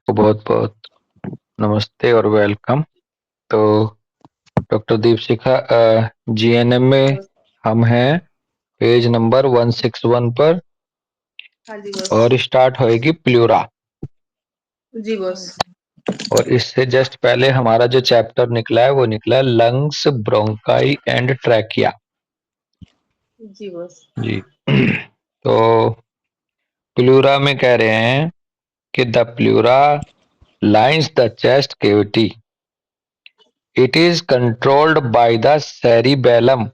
तो बहुत बहुत नमस्ते और वेलकम। तो डॉक्टर दीपशिखा जीएनएम में बस। हम हैं पेज नंबर 161 पर हाँ जी बस। और स्टार्ट होएगी प्लूरा। जी बस। और इससे जस्ट पहले हमारा जो चैप्टर निकला है वो निकला है लंग्स, ब्रोंकाई एंड ट्रैकिया। जी बस। जी। तो प्लूरा में कह रहे हैं कि the pleura lines the chest cavity, it is controlled by the cerebellum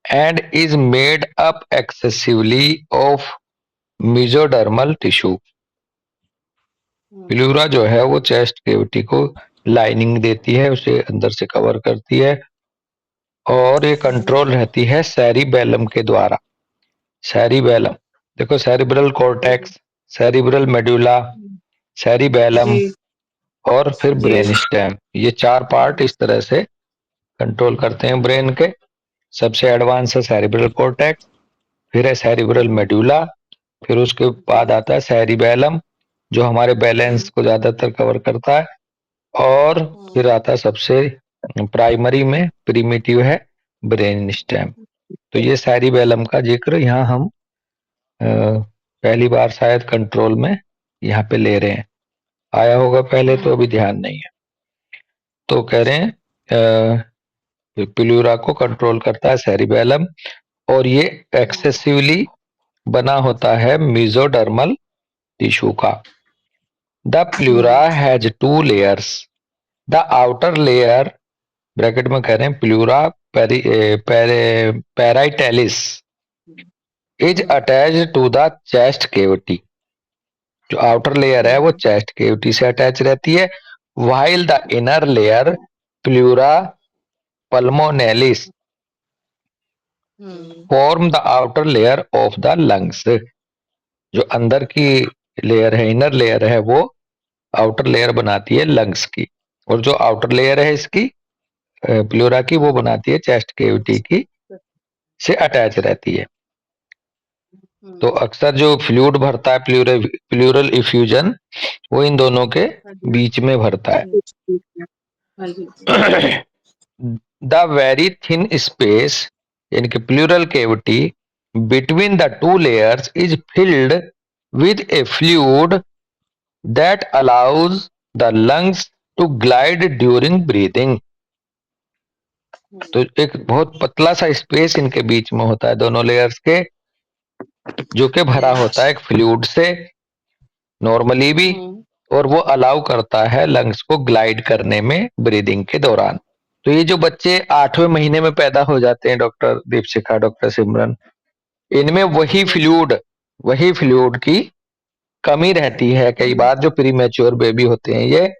and is made up excessively of mesodermal tissue। Pleura जो है वो चेस्ट कैविटी को लाइनिंग देती है, उसे अंदर से कवर करती है और ये कंट्रोल रहती है सेरिबेलम के द्वारा। सेरिबेलम, देखो cerebral cortex, cerebral medulla, cerebellum जी और फिर जी ब्रेन स्टेम, ये चार पार्ट इस तरह से कंट्रोल करते हैं ब्रेन के। सबसे एडवांस है सेरिब्रल कॉर्टेक्स, फिर है सेरिब्रल मेडुला, फिर उसके बाद आता है सेरिबेलम जो हमारे बैलेंस को ज्यादातर कवर करता है, और फिर आता है सबसे प्राइमरी में प्रीमिटिव है ब्रेन स्टेम। तो ये सेरिबेलम का जिक्र यहाँ हम पहली बार शायद कंट्रोल में यहाँ पे ले रहे हैं। आया होगा पहले तो अभी ध्यान नहीं है। तो कह रहे हैं प्लूरा को कंट्रोल करता है सेरिबेलम और ये एक्सेसिवली बना होता है मेसोडर्मल टिश्यू का। The pleura has two layers, the outer layer bracket में कह रहे हैं pleura parietalis is attached to the chest cavity. जो आउटर लेयर है वो चेस्ट केविटी से अटैच रहती है, while the inner layer pleura pulmonalis form the outer layer of the lungs. जो अंदर की लेयर है, इनर लेयर है, वो आउटर लेयर बनाती है लंग्स की, और जो आउटर लेयर है इसकी प्लूरा की वो बनाती है चेस्ट केविटी की से अटैच रहती है। तो अक्सर जो फ्लूइड भरता है प्लूरल इफ्यूजन वो इन दोनों के बीच में भरता है। हाँ जी। द वेरी थिन स्पेस यानी कि pleural cavity between the two layers is filled with a fluid that allows the lungs to glide during breathing। तो एक बहुत पतला सा स्पेस इनके बीच में होता है दोनों लेयर्स के, जो कि भरा होता है एक फ्लूइड से नॉर्मली भी, और वो अलाउ करता है लंग्स को ग्लाइड करने में ब्रीदिंग के दौरान। तो ये जो बच्चे 8वें महीने में पैदा हो जाते हैं डॉक्टर दीपशिखा, डॉक्टर सिमरन, इनमें वही फ्लूइड की कमी रहती है कई बार, जो प्री मैच्योर बेबी होते हैं ये।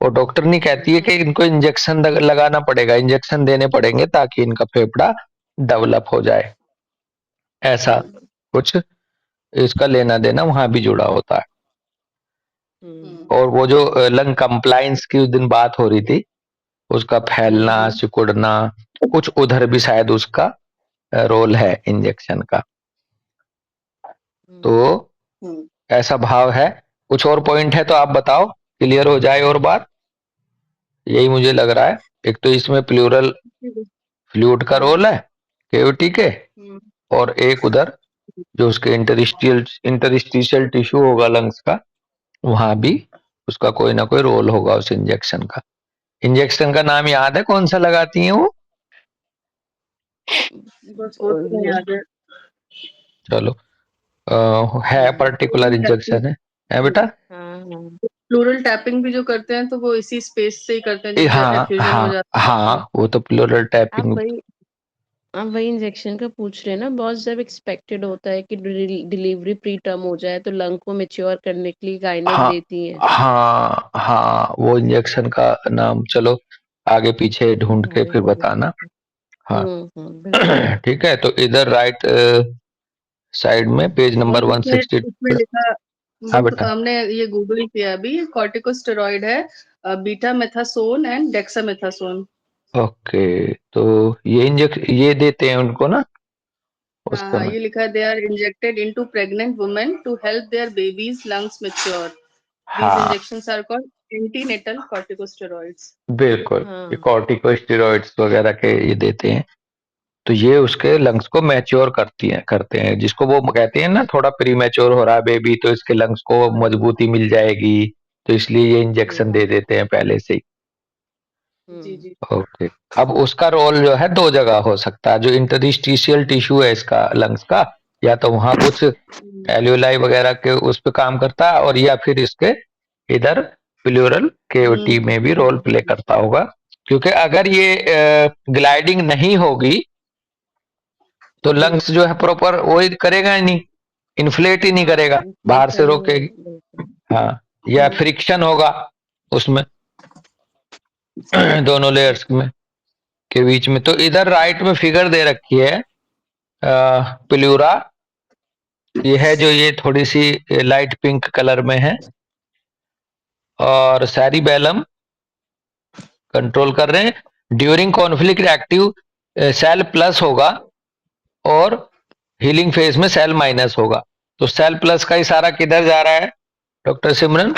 और डॉक्टर नहीं कहती है कि इनको इंजेक्शन लगाना पड़ेगा, इंजेक्शन देने पड़ेंगे ताकि इनका फेफड़ा डेवलप हो जाए, ऐसा कुछ इसका लेना देना वहां भी जुड़ा होता है। और वो जो लंग कंप्लायंस की उस दिन बात हो रही थी, उसका फैलना सिकुड़ना, कुछ उधर भी शायद उसका रोल है इंजेक्शन का। तो ऐसा भाव है। कुछ और पॉइंट है तो आप बताओ, क्लियर हो जाए और बात, यही मुझे लग रहा है। एक तो इसमें प्लूरल फ्लूइड का रोल है केविटी के, और एक उधर जो उसके इंटरस्टिशियल टिश्यू होगा लंग्स का, वहां भी उसका कोई ना कोई रोल होगा उस इंजेक्शन का। इंजेक्शन का नाम याद है कौन सा लगाती हैं वो? बस वो तो नहीं याद है। चलो, है पर्टिकुलर इंजेक्शन है बेटा? प्लूरल टैपिंग भी जो करते हैं तो वो इसी स्पेस से ही करते हैं जब हाँ एफ्यूजन हो हाँ जाता हाँ, वो तो प्लूरल आप टैपिंग। वही आप वही इंजेक्शन का पूछ रहे हैं ना। बहुत जब एक्सपेक्टेड होता है कि डिलीवरी प्री टर्म हो जाए तो लंग को मैच्योर करने के लिए गायनेक हाँ देती हैं। हाँ हाँ, वो इंजेक्शन का नाम चलो आगे पीछे ढूंढ के फिर बताना। हाँ। बिल्कुल। ठीक है, तो इधर राइट साइड में पेज नंबर बस इसमें 160। इसमें लिखा, हाँ बस बेटा। हमने ये गूगल किया अभी, कॉर्टिकोस्टेरॉइड है, बीटा मेथासोन एंड डेक्सामेथासोन। ओके, तो ये देते हैं उनको ना उस हाँ हाँ, समय। ये लिखा है they are injected into pregnant women to help their babies lungs mature. These हाँ injections are called antenatal corticosteroids. बिल्कुल, ये हाँ कॉर्टिकोस्टेरॉइड्स वगैरह के ये देते हैं। तो ये उसके लंग्स को मैच्योर करते हैं, जिसको वो कहते हैं ना थोड़ा प्री मैच्योर हो रहा है बेबी, तो इसके लंग्स को मजबूती मिल जाएगी, तो इसलिए ये इंजेक्शन दे देते हैं पहले से ही। जी जी। ओके। अब उसका रोल जो है दो जगह हो सकता है, जो इंटरस्टिशियल टिश्यू है इसका लंग्स का, या तो वहां कुछ एल्यूलाई वगैरह के उस पे काम करता है, और या फिर इसके इधर प्लूरल केविटी में भी रोल प्ले करता होगा। क्योंकि अगर ये ग्लाइडिंग नहीं होगी तो जी। लंग्स जो है प्रॉपर वही करेगा ही नहीं, इन्फ्लेट ही नहीं हाँ करेगा, बाहर से इन्फ्लेशन रोकेगी। बिल्कुल। हाँ, या फ्रिक्शन होगा उसमें दोनों लेयर्स में के बीच में। तो इधर राइट में फिगर दे रखी है प्लूरा, ये है जो ये थोड़ी सी लाइट पिंक कलर में है, और सैरिबैलम कंट्रोल कर रहे हैं। During conflict active cell plus होगा, और हीलिंग फेज में सेल माइनस होगा। तो सेल प्लस का इशारा किधर जा रहा है डॉक्टर सिमरन?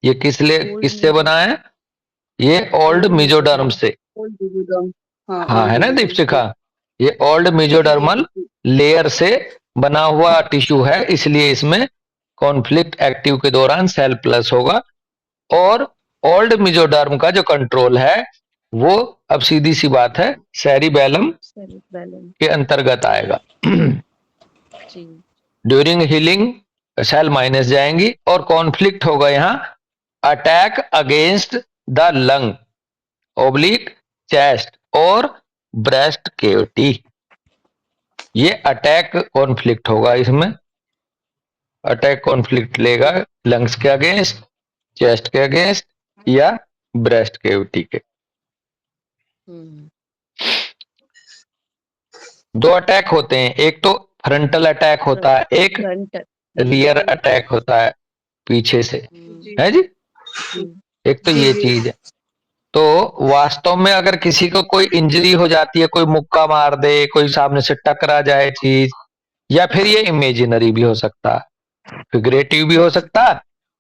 ये ओल्ड किससे बना है? ये ओल्ड ओल्ड मिजोडर्म मेसोडर्म। से। Old digiderm. हाँ, हाँ old है ना digiderm दीपशिखा, से। ये ओल्ड जी मिजोडर्मल जी। लेयर से बना हुआ टिश्यू है, इसलिए इसमें कॉन्फ्लिक्ट एक्टिव के दौरान सेल प्लस होगा। और ओल्ड मिजोडर्म का जो कंट्रोल है वो अब सीधी सी बात है सेरिबैलम सेरिबैलम। के अंतर्गत आएगा। जी। ड्यूरिंग हीलिंग सेल माइनस जाएंगी, और कॉन्फ्लिक्ट होगा यहाँ attack against the lung, oblique chest और ब्रेस्ट केविटी। ये अटैक कॉन्फ्लिक्ट होगा इसमें, अटैक कॉन्फ्लिक्ट लेगा लंग्स के अगेंस्ट, चेस्ट के अगेंस्ट, या ब्रेस्ट केविटी के। हम्म। दो अटैक होते हैं, एक तो फ्रंटल अटैक होता है, एक फ्रंट। रियर अटैक होता है पीछे से, जी है जी। जी। एक तो जी ये जी। चीज है। तो वास्तव में अगर किसी को कोई इंजरी हो जाती है, कोई मुक्का मार दे, कोई सामने से टकरा जाए चीज, या फिर ये इमेजिनरी भी हो सकता है, फिगरेटिव भी हो सकता है,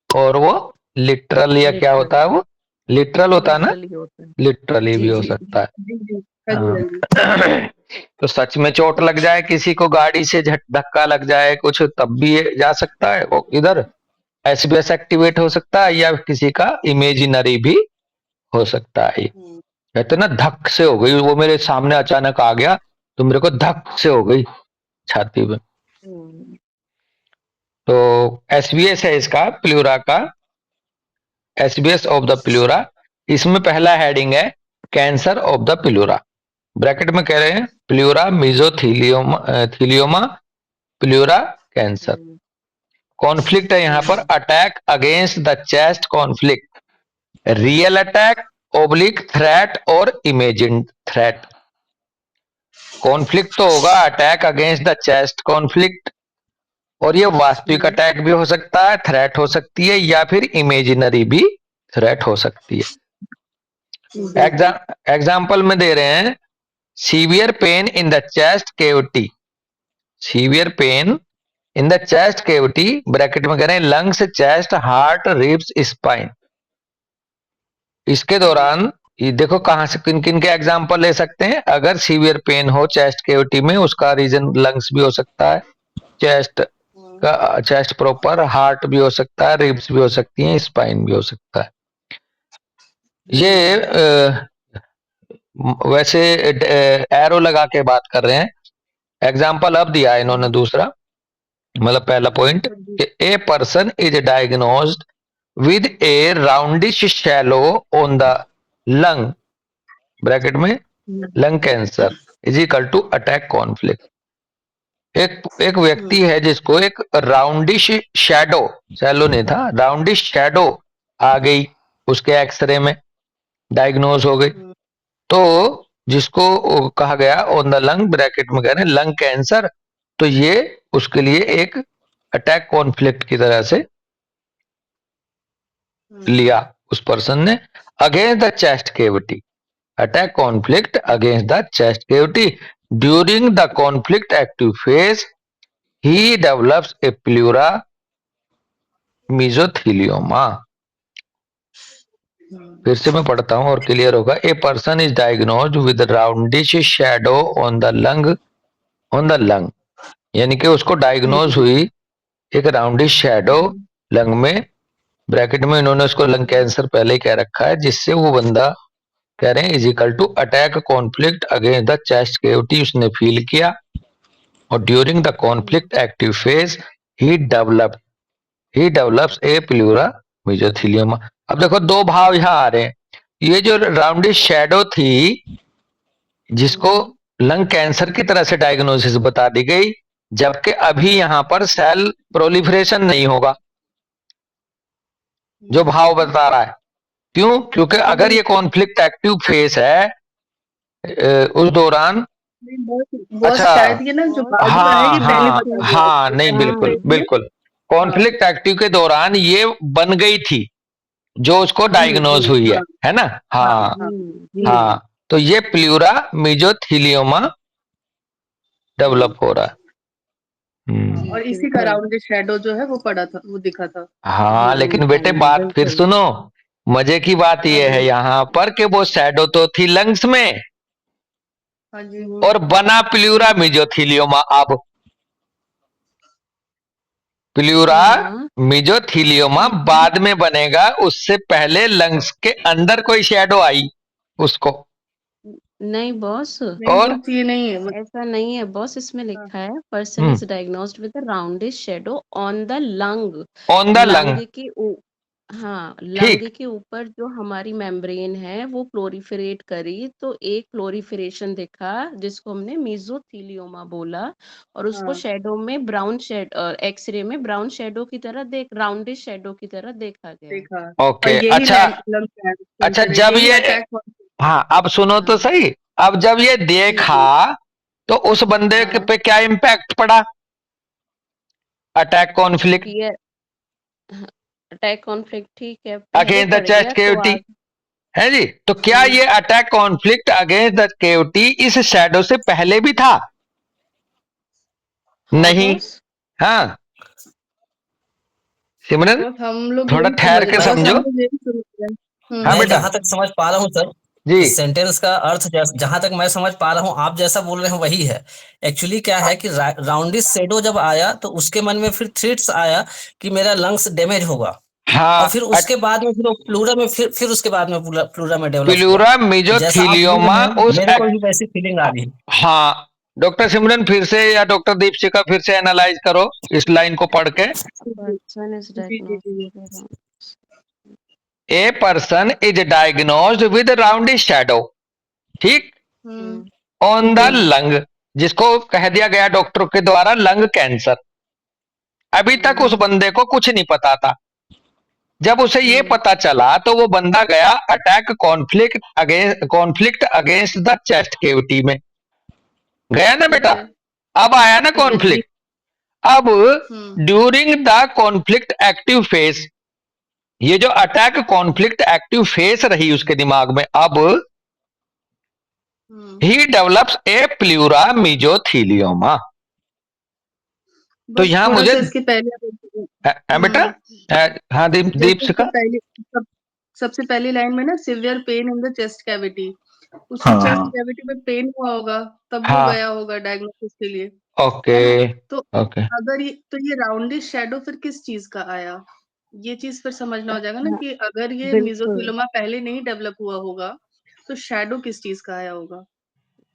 और वो लिटरल या क्या लिटरल। होता है वो, लिटरल होता है ना, लिटरली होता है। लिटरली भी जी हो जी। सकता है। जी जी। हाँ जी, हाँ जी। हाँ। तो सच में चोट लग जाए किसी को, गाड़ी से झट धक्का लग जाए कुछ, तब भी ये जा सकता है वो इधर एसबीएस एक्टिवेट हो सकता है, या किसी का इमेजिनरी भी हो सकता है। कहते ना धक से हो गई, वो मेरे सामने अचानक आ गया तो मेरे को धक से हो गई छाती में। हम्म। तो एसबीएस है इसका प्लूरा का, एसबीएस ऑफ द प्लूरा। इसमें पहला हेडिंग है cancer of the pleura, bracket में कह रहे हैं प्लूरा मिजोथीलियोमा थीलियोमा प्लूरा कैंसर। कॉन्फ्लिक्ट है यहाँ पर attack against the chest conflict, real attack, oblique threat और इमेजिन थ्रेट। कॉन्फ्लिक्ट तो होगा attack against the chest conflict, और ये वास्तविक अटैक भी हो सकता है, थ्रेट हो सकती है, या फिर इमेजिनरी भी थ्रेट हो सकती है। एग्जाम्पल में दे रहे हैं severe pain in the chest cavity, severe pain in the chest cavity, bracket में कह रहे हैं lungs, chest, heart, ribs, spine. इसके दौरान ये देखो कहां से किन किन के एग्जाम्पल ले सकते हैं। अगर सीवियर पेन हो चेस्ट केविटी में, उसका रीजन लंग्स भी हो सकता है, चेस्ट का चेस्ट प्रॉपर, हार्ट भी हो सकता है, रिब्स भी हो सकती हैं, स्पाइन भी हो सकता है। ये वैसे एरो लगा के बात कर रहे हैं। एग्जाम्पल अब दिया है इन्होंने दूसरा, मतलब पहला पॉइंट कि a person is diagnosed with a roundish shallow on the lung, bracket में lung cancer is equal to attack conflict. एक व्यक्ति है जिसको एक राउंडिश शैडो, शैलो नहीं था, राउंडिश शैडो आ गई उसके एक्सरे में, डायग्नोज हो गई। तो जिसको कहा गया ऑन द लंग, ब्रैकेट में कह रहे हैं लंग कैंसर, तो ये उसके लिए एक अटैक कॉन्फ्लिक्ट की तरह से लिया उस पर्सन ने। Against the chest cavity, attack conflict against the chest cavity, during the conflict active phase he develops a pleura mesothelioma. फिर से मैं पढ़ता हूं और क्लियर होगा। A person is diagnosed with roundish shadow on the lung, यानी कि उसको डायग्नोज हुई एक राउंडिश शैडो लंग में। ब्रैकेट में इन्होंने उसको लंग कैंसर पहले ही कह रखा है, जिससे वो बंदा कह रहे हैं is equal to attack conflict against the chest cavity उसने फील किया, और during the conflict active phase he develops a pleura mesothelium. अब देखो दो भाव यहाँ आ रहे हैं। ये जो राउंडिश शैडो थी जिसको लंग कैंसर की तरह से डायग्नोसिस बता दी गई, जबकि अभी यहां पर सेल प्रोलिफरेशन नहीं होगा, जो भाव बता रहा है। क्यों? क्योंकि अगर ये कॉन्फ्लिक्ट एक्टिव फेस है उस दौरान। बॉस अच्छा, शायद ये ना जो बाजू है हाँ ये पहले हाँ बता दिया हाँ, नहीं बिल्कुल फेज में। बिल्कुल, कॉन्फ्लिक्ट एक्टिव के दौरान ये बन गई थी जो उसको डायग्नोज हुई है ना। हाँ हाँ, तो ये प्लूरा मेजोथीलियोमा डेवलप हो रहा है। और इसी का राउंड शैडो जो है वो पड़ा था, वो दिखा था। हाँ, लेकिन बेटे बात फिर सुनो। मजे की बात यह है यहाँ पर कि वो शैडो तो थी लंग्स में, हाँ जी। और बना प्लूरा मेजोथीलियोमा। अब प्लूरा मेजोथीलियोमा बाद में बनेगा, उससे पहले लंग्स के अंदर कोई शैडो आई उसको। नहीं बॉस, और ये नहीं है ऐसा नहीं है बॉस, इसमें लिखा है person is diagnosed with a roundish shadow on the lung. On the lung, हाँ, लंग ठीक। के ऊपर जो हमारी मेम्ब्रेन है वो प्लोरिफरेट करी, तो एक प्लोरिफरेशन दिखा जिसको हमने मेसोथीलियोमा बोला, और उसको शैडो में ब्राउन शेड, एक्सरे में ब्राउन शेडो की तरह राउंडिश शेडो की तरह देखा गया। देखा। ओके, यही अच्छा अच्छा, कैंसर है, जब यही ये अटैक। हाँ, अब सुनो तो सही। अब जब ये देखा तो उस बंदे पे क्या इम्पैक्ट पड़ा? अटैक कॉन्फ्लिक्ट अटैक कॉन्फ्लिक्ट, ठीक है, पहले अगेंस्ट द पड़ चेस्ट गया तो कैविटी, है जी। तो क्या ये attack conflict against the cavity इस शैडो से पहले भी था? नहीं। हाँ सिमरन, हम लोग थोड़ा यही ठहर समझ के रहे हैं, समझो। हम लोग यही समझ रहे हैं। हाँ मैं बेटा जहां तक समझ पा रहा हूँ सर, जी। इस सेंटेंस का अर्थ जहां तक मैं समझ पा रहा हूँ, आप जैसा बोल रहे हैं वही है। एक्चुअली क्या है कि राउंडिस शेडो जब आया तो उसके मन में फिर थ्रेट्स आया कि मेरा लंग्स डैमेज होगा, और फिर हाँ, उसके बाद में फिर प्लूरा में फिर उसके बाद में प्लूरा में डेवलप हुआ। प्लूरा जैसा आप बोल मेजोथीलियोमा रहे हैं उस मेरे को भी वैसी फीलिंग आ रही है। हाँ, डॉक्टर सिमरन फिर से या डॉक्टर दीपशिका फिर से एनालाइज करो इस लाइन को पढ़ के। Person is diagnosed, a person is diagnosed with roundish shadow, ठीक, ऑन द लंग, जिसको कह दिया गया डॉक्टर के द्वारा लंग कैंसर। अभी तक उस बंदे को कुछ नहीं पता था। जब उसे ये पता चला तो वो बंदा गया attack conflict against the chest cavity में गया ना बेटा। अब आया ना कॉन्फ्लिक्ट। अब during the conflict active phase, ये जो अटैक कॉन्फ्लिक्ट एक्टिव फेज रही उसके दिमाग में, अब ही डेवलप्स ए प्लूरा मेजोथीलियोमा। तो यहाँ मुझे इसके पहले बेटा हाँ दीपशिका, सबसे पहली लाइन में ना severe pain in the chest cavity, उसको चेस्ट कैविटी में पेन हुआ होगा, तब वो गया होगा डायग्नोसिस के लिए। ओके तो ओके, अगर ये राउंडिश शैडो फिर किस चीज का आया, ये चीज फिर समझना हो जाएगा ना कि अगर ये मेसोथीलियोमा पहले नहीं डेवलप हुआ होगा तो शैडो किस चीज का आया होगा।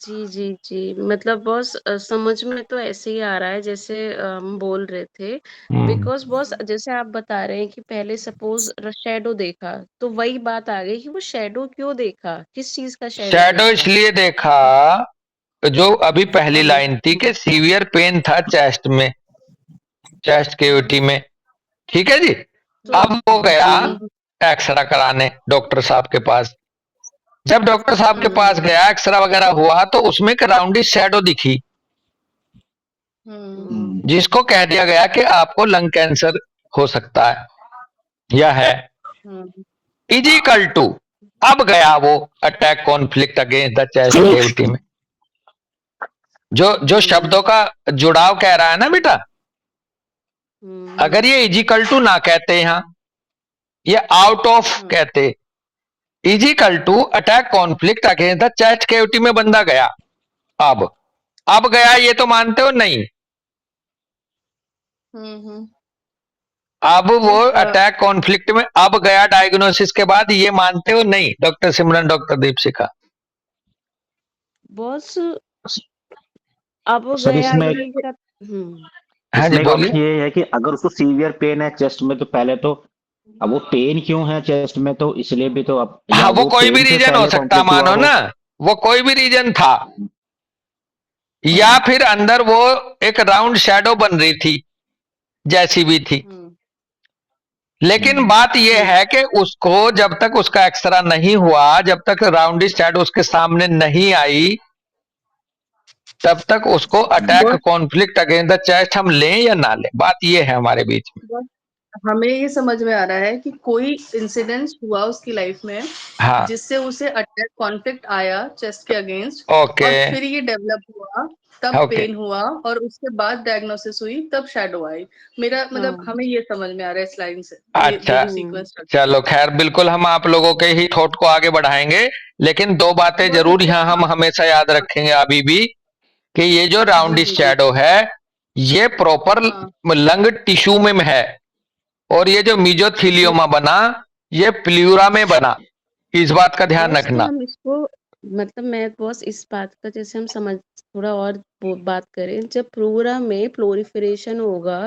जी जी जी, मतलब बॉस समझ में तो ऐसे ही आ रहा है जैसे हम बोल रहे थे, बिकॉज बॉस जैसे आप बता रहे हैं कि पहले सपोज शैडो देखा, तो वही बात आ गई कि वो शैडो क्यों देखा, किस चीज का शैडो शैडो देखा। इसलिए देखा, जो अभी पहली लाइन थी कि सीवियर पेन था चेस्ट में, चेस्ट कैविटी में, ठीक है जी। अब वो गया एक्सरा कराने डॉक्टर साहब के पास। जब डॉक्टर साहब के पास गया, एक्सरा वगैरह हुआ, तो उसमें एक राउंडिश शैडो दिखी, जिसको कह दिया गया कि आपको लंग कैंसर हो सकता है या है। इजिकल टू अब गया वो attack conflict against the chest cavity में। जो शब्दों का जुड़ाव कह रहा है ना बेटा, अगर ये इजिकल टू ना कहते यहाँ, ये आउट ऑफ कहते, इजिकल to attack conflict against the chest cavity में बंदा गया, अब गया, ये तो मानते हो नहीं? अब वो अटैक कॉन्फ्लिक्ट में अब गया डायग्नोसिस के बाद, ये मानते हो नहीं डॉक्टर सिमरन, डॉक्टर दीपशिखा? बॉस अब सर गया इसमें ये का हाँ जी इसमें एक ऑप्शन बोलिए। ये है कि अगर उसको सीवियर पेन है चेस्ट में, तो पहले तो अब वो पेन क्यों है चेस्ट में, तो इसलिए भी तो अब, या हाँ, वो कोई भी पेन से रीजन हो पहले सकता, कॉन्फ्लिक्ट हुआ मानो हो। ना, वो कोई भी रीजन था, या फिर अंदर वो एक राउंड शैडो बन रही थी जैसी भी थी। लेकिन बात यह है कि उसको जब तक उसका एक्सरा नहीं हुआ, जब तक राउंडी शैडो उसके सामने नहीं आई, तब तक उसको attack conflict against the chest हम लें या ना लें, बात ये है हमारे बीच में। हमें ये समझ में आ रहा है कि कोई इंसिडेंस हुआ उसकी लाइफ में, हाँ, जिससे उसे अटैक कॉन्फ्लिक्ट आया चेस्ट के अगेंस्ट, ओके, और फिर ये डेवलप हुआ, तब ओके, पेन हुआ, और उसके बाद डायग्नोसिस हुई, तब शैडो आई। मेरा मतलब हमें ये समझ में आ रहा है इस लाइन से, ये अच्छा, जो सीक्वेंस चलो खैर, बिल्कुल हम आप लोगों के ही थॉट को आगे बढ़ाएंगे, लेकिन दो बातें जरूर यहाँ हम हमेशा याद रखेंगे अभी भी, कि ये जो राउंडी शैडो है ये प्रॉपर लंग टिश्यू में है, और ये जो मीजोथीलियोमा बना ये प्लूरा में बना, इस बात का ध्यान बॉस तो रखना। हम इसको मतलब मैं बॉस इस बात का जैसे हम समझ थोड़ा और बात करें, जब प्लूरा में प्लोरिफरेशन होगा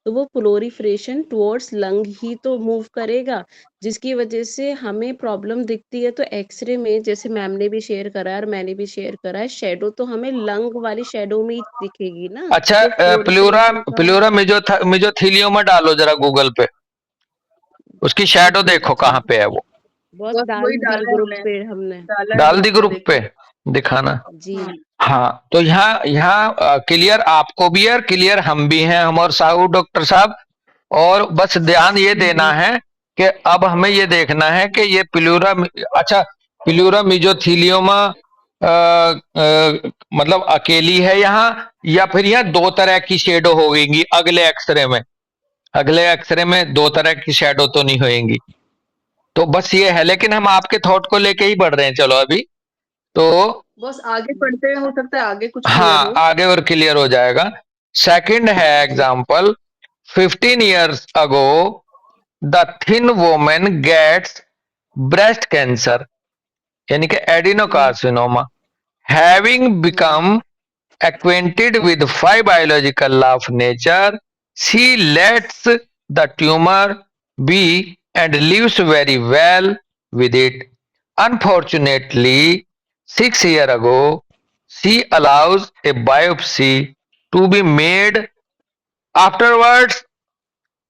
तो वो प्लोरिफरेशन टुवर्ड्स लंग ही तो मूव करेगा, जिसकी वजह से हमें प्रॉब्लम दिखती है। तो एक्सरे में जैसे मैम ने भी शेयर करा है और मैंने भी शेयर करा है, शेडो तो हमें लंग वाली शेडो में ही दिखेगी ना। अच्छा, जो प्लूरा प्लोरिफरेशन का प्लूरा मीजोथीलियोमा डालो जरा गूगल पे, उसकी शैडो ठीक देखो है कहाँ पे है वो, बॉस बस डाल वही दी डाला है ग्रुप हमने, पे हमने। डाला है डाल दी ग्रुप पे, ग्रुप पे, देखिए। दिखाना। जी हाँ, तो यहाँ यहाँ क्लियर आपको भी है, क्लियर हम भी हैं, हम और साहू डॉक्टर साहब, और बस ध्यान ये देना है कि अब हमें ये देखना है कि ये अच्छा, प्लूरा मीजोथीलियोमा मतलब अकेली है यहाँ, या फिर यहाँ दो तरह की शेडो होगी अगले एक्सरे में, अगले एक्सरे में दो तरह की शेडो तो नहीं होएंगी। तो बस ये है, लेकिन हम आपके थॉट को लेके ही बढ़ रहे हैं, चलो अभी तो बस आगे पढ़ते हैं, हो सकता है आगे कुछ क्लियर हाँ, हो। आगे और क्लियर हो जाएगा। सेकंड है example, 15 years ago the thin women gets breast cancer, यानी कि adenocarcinoma, having become acquainted with 5 biological law of nature, she lets the tumor be and lives very well with it. Unfortunately, 6 years ago, she allows a biopsy to be made. Afterwards,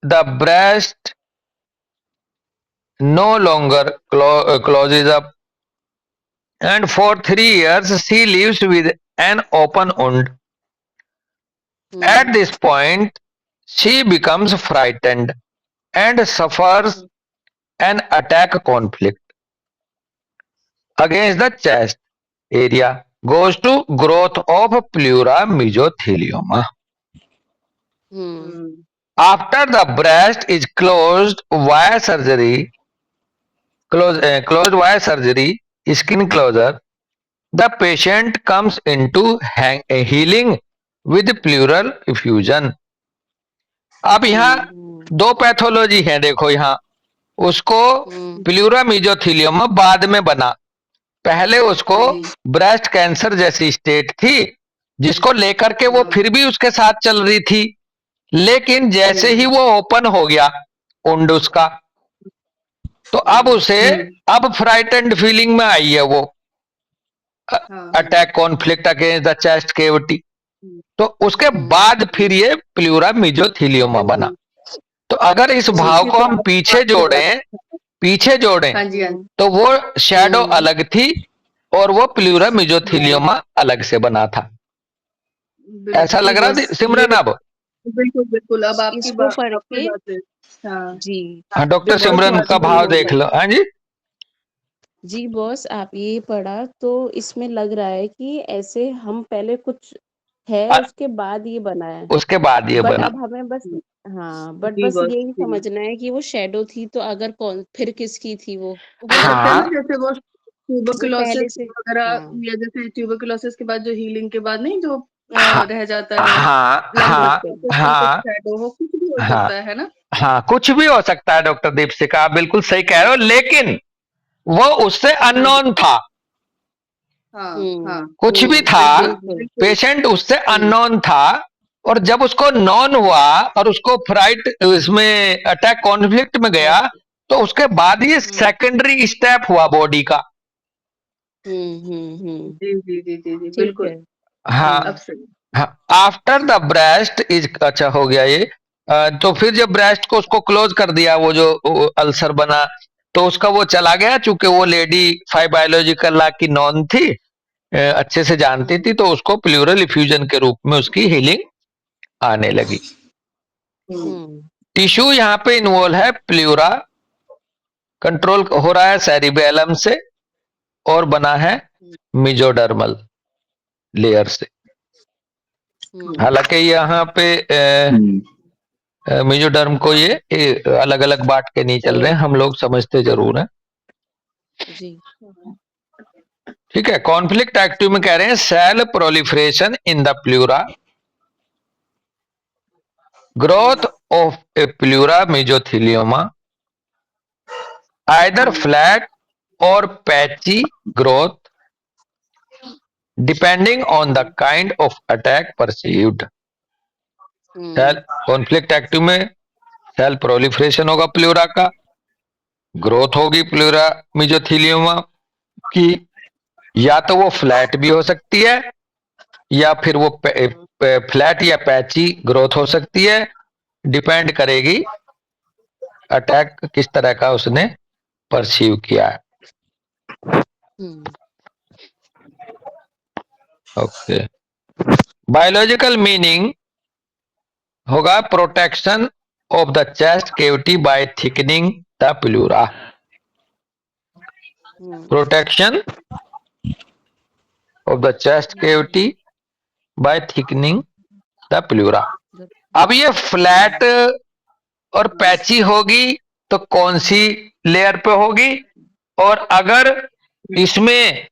the breast no longer closes up, and for 3 years she lives with an open wound. At this point, she becomes frightened and suffers an attack conflict against the chest area, goes to growth of pleura mesothelioma. After the breast is closed via surgery, closed via surgery, skin closure, the patient comes into healing with pleural effusion. अब यहाँ दो pathology है, देखो यहाँ उसको pleura मीजोथीलियोमा बाद में बना, पहले उसको ब्रेस्ट कैंसर जैसी स्टेट थी जिसको लेकर के वो फिर भी उसके साथ चल रही थी, लेकिन जैसे ही वो ओपन हो गया उंड उसका, तो अब उसे अब फ्राइटेंड फीलिंग में आई है वो, attack conflict against the chest cavity, तो उसके बाद फिर ये प्लूरा मीजोथीलियोमा बना। तो अगर इस भाव को हम पीछे जोड़ें हाँ जी, हाँ जी। तो वो शैडो अलग थी और वो प्लूरा मीजोथीलियोमा अलग से बना था। ऐसा लग रहा था सिमरन अब? बिल्कुल बिल्कुल, अब आपकी इसको पढ़ आपकी के बात है। हाँ जी हाँ, डॉक्टर बिल्कुल सिमरन का पॉसिबल भाव हो देख लो। हाँ जी, जी बॉस आप ये पढ़ा तो इसमें लग रहा है कि ऐसे हम पहले कुछ है अ- उसके बाद ये बना है, उसके बाद ये बट बना। अब हमें बस हाँ, बट जी बस बॉस यही जी। समझना है कि वो शैडो थी तो अगर कौन फिर किसकी थी वो? हो सकता है ना हाँ जैसे वो वो पहले ट्यूबरकुलोसिस से वगैरह, हाँ, या जैसे ट्यूबरकुलोसिस के बाद जो हीलिंग के बाद नहीं जो हाँ रह जाता है हाँ लंग्स में, हाँ तो बिल्कुल। कुछ ना कुछ हाँ शैडो हो, कुछ भी हो हाँ सकता है ना। हाँ, कुछ भी हो सकता है डॉक्टर दीपशिका, आप बिल्कुल सही कह रहे हो, लेकिन वो उससे हाँ जी। अननोन था, हाँ हाँ। हुँ, कुछ भी था, बिल्कुल बिल्कुल। बिल्कुल। पेशेंट उससे हुँ, अननोन था। और जब उसको नॉन हुआ और उसको फ्राइट इसमें अटैक कॉन्फ्लिक्ट में गया, अटैक तो उसके बाद ये हुँ, सेकेंडरी स्टेप हुआ बॉडी का। हुँ। जी जी जी जी जी ठीक है। बिल्कुल। अब हुँ, हाँ सही। हाँ, आफ्टर द ब्रेस्ट इज, अच्छा हो गया ये। तो फिर जब ब्रेस्ट को उसको क्लोज कर दिया, वो जो अल्सर बना, तो उसका वो चला गया, चूंकि वो लेडी बायोलॉजिकल लॉ की नॉन थी, अच्छे से जानती हुँ, थी, तो उसको प्लूरल इफ्यूजन के रूप में उसकी हीलिंग आने लगी। हुँ, टिश्यू यहाँ पे इन्वॉल्व है प्लूरा, कंट्रोल हो रहा है सेरिबेलम से, और बना है हुँ, मिजोडर्मल लेयर से। हुँ, हालांकि यहाँ पे मिजोडर्म को ये अलग अलग बांट के नहीं चल रहे हैं, हम लोग समझते जरूर हैं। जी। ठीक है, कॉन्फ्लिक्ट एक्टिव में कह रहे हैं cell proliferation in the pleura, growth of a pleura mesothelioma, either flat और patchy growth depending on the kind of attack perceived. Cell हुँ, कॉन्फ्लिक्ट एक्टिव में सेल प्रोलिफरेशन होगा प्लूरा का, ग्रोथ होगी प्लूरा मेजोथेलियोमा की, या तो वो फ्लैट भी हो सकती है, या फिर वो हुँ, फ्लैट या पैची ग्रोथ हो सकती है, डिपेंड करेगी अटैक किस तरह का उसने परसीव किया है। हुँ, ओके, बायोलॉजिकल मीनिंग होगा protection of the chest cavity by thickening the pleura, hmm, protection of the chest cavity by thickening the pleura. The अब ये हुँ, फ्लैट और पैची होगी तो कौन सी लेयर पे होगी, और अगर इसमें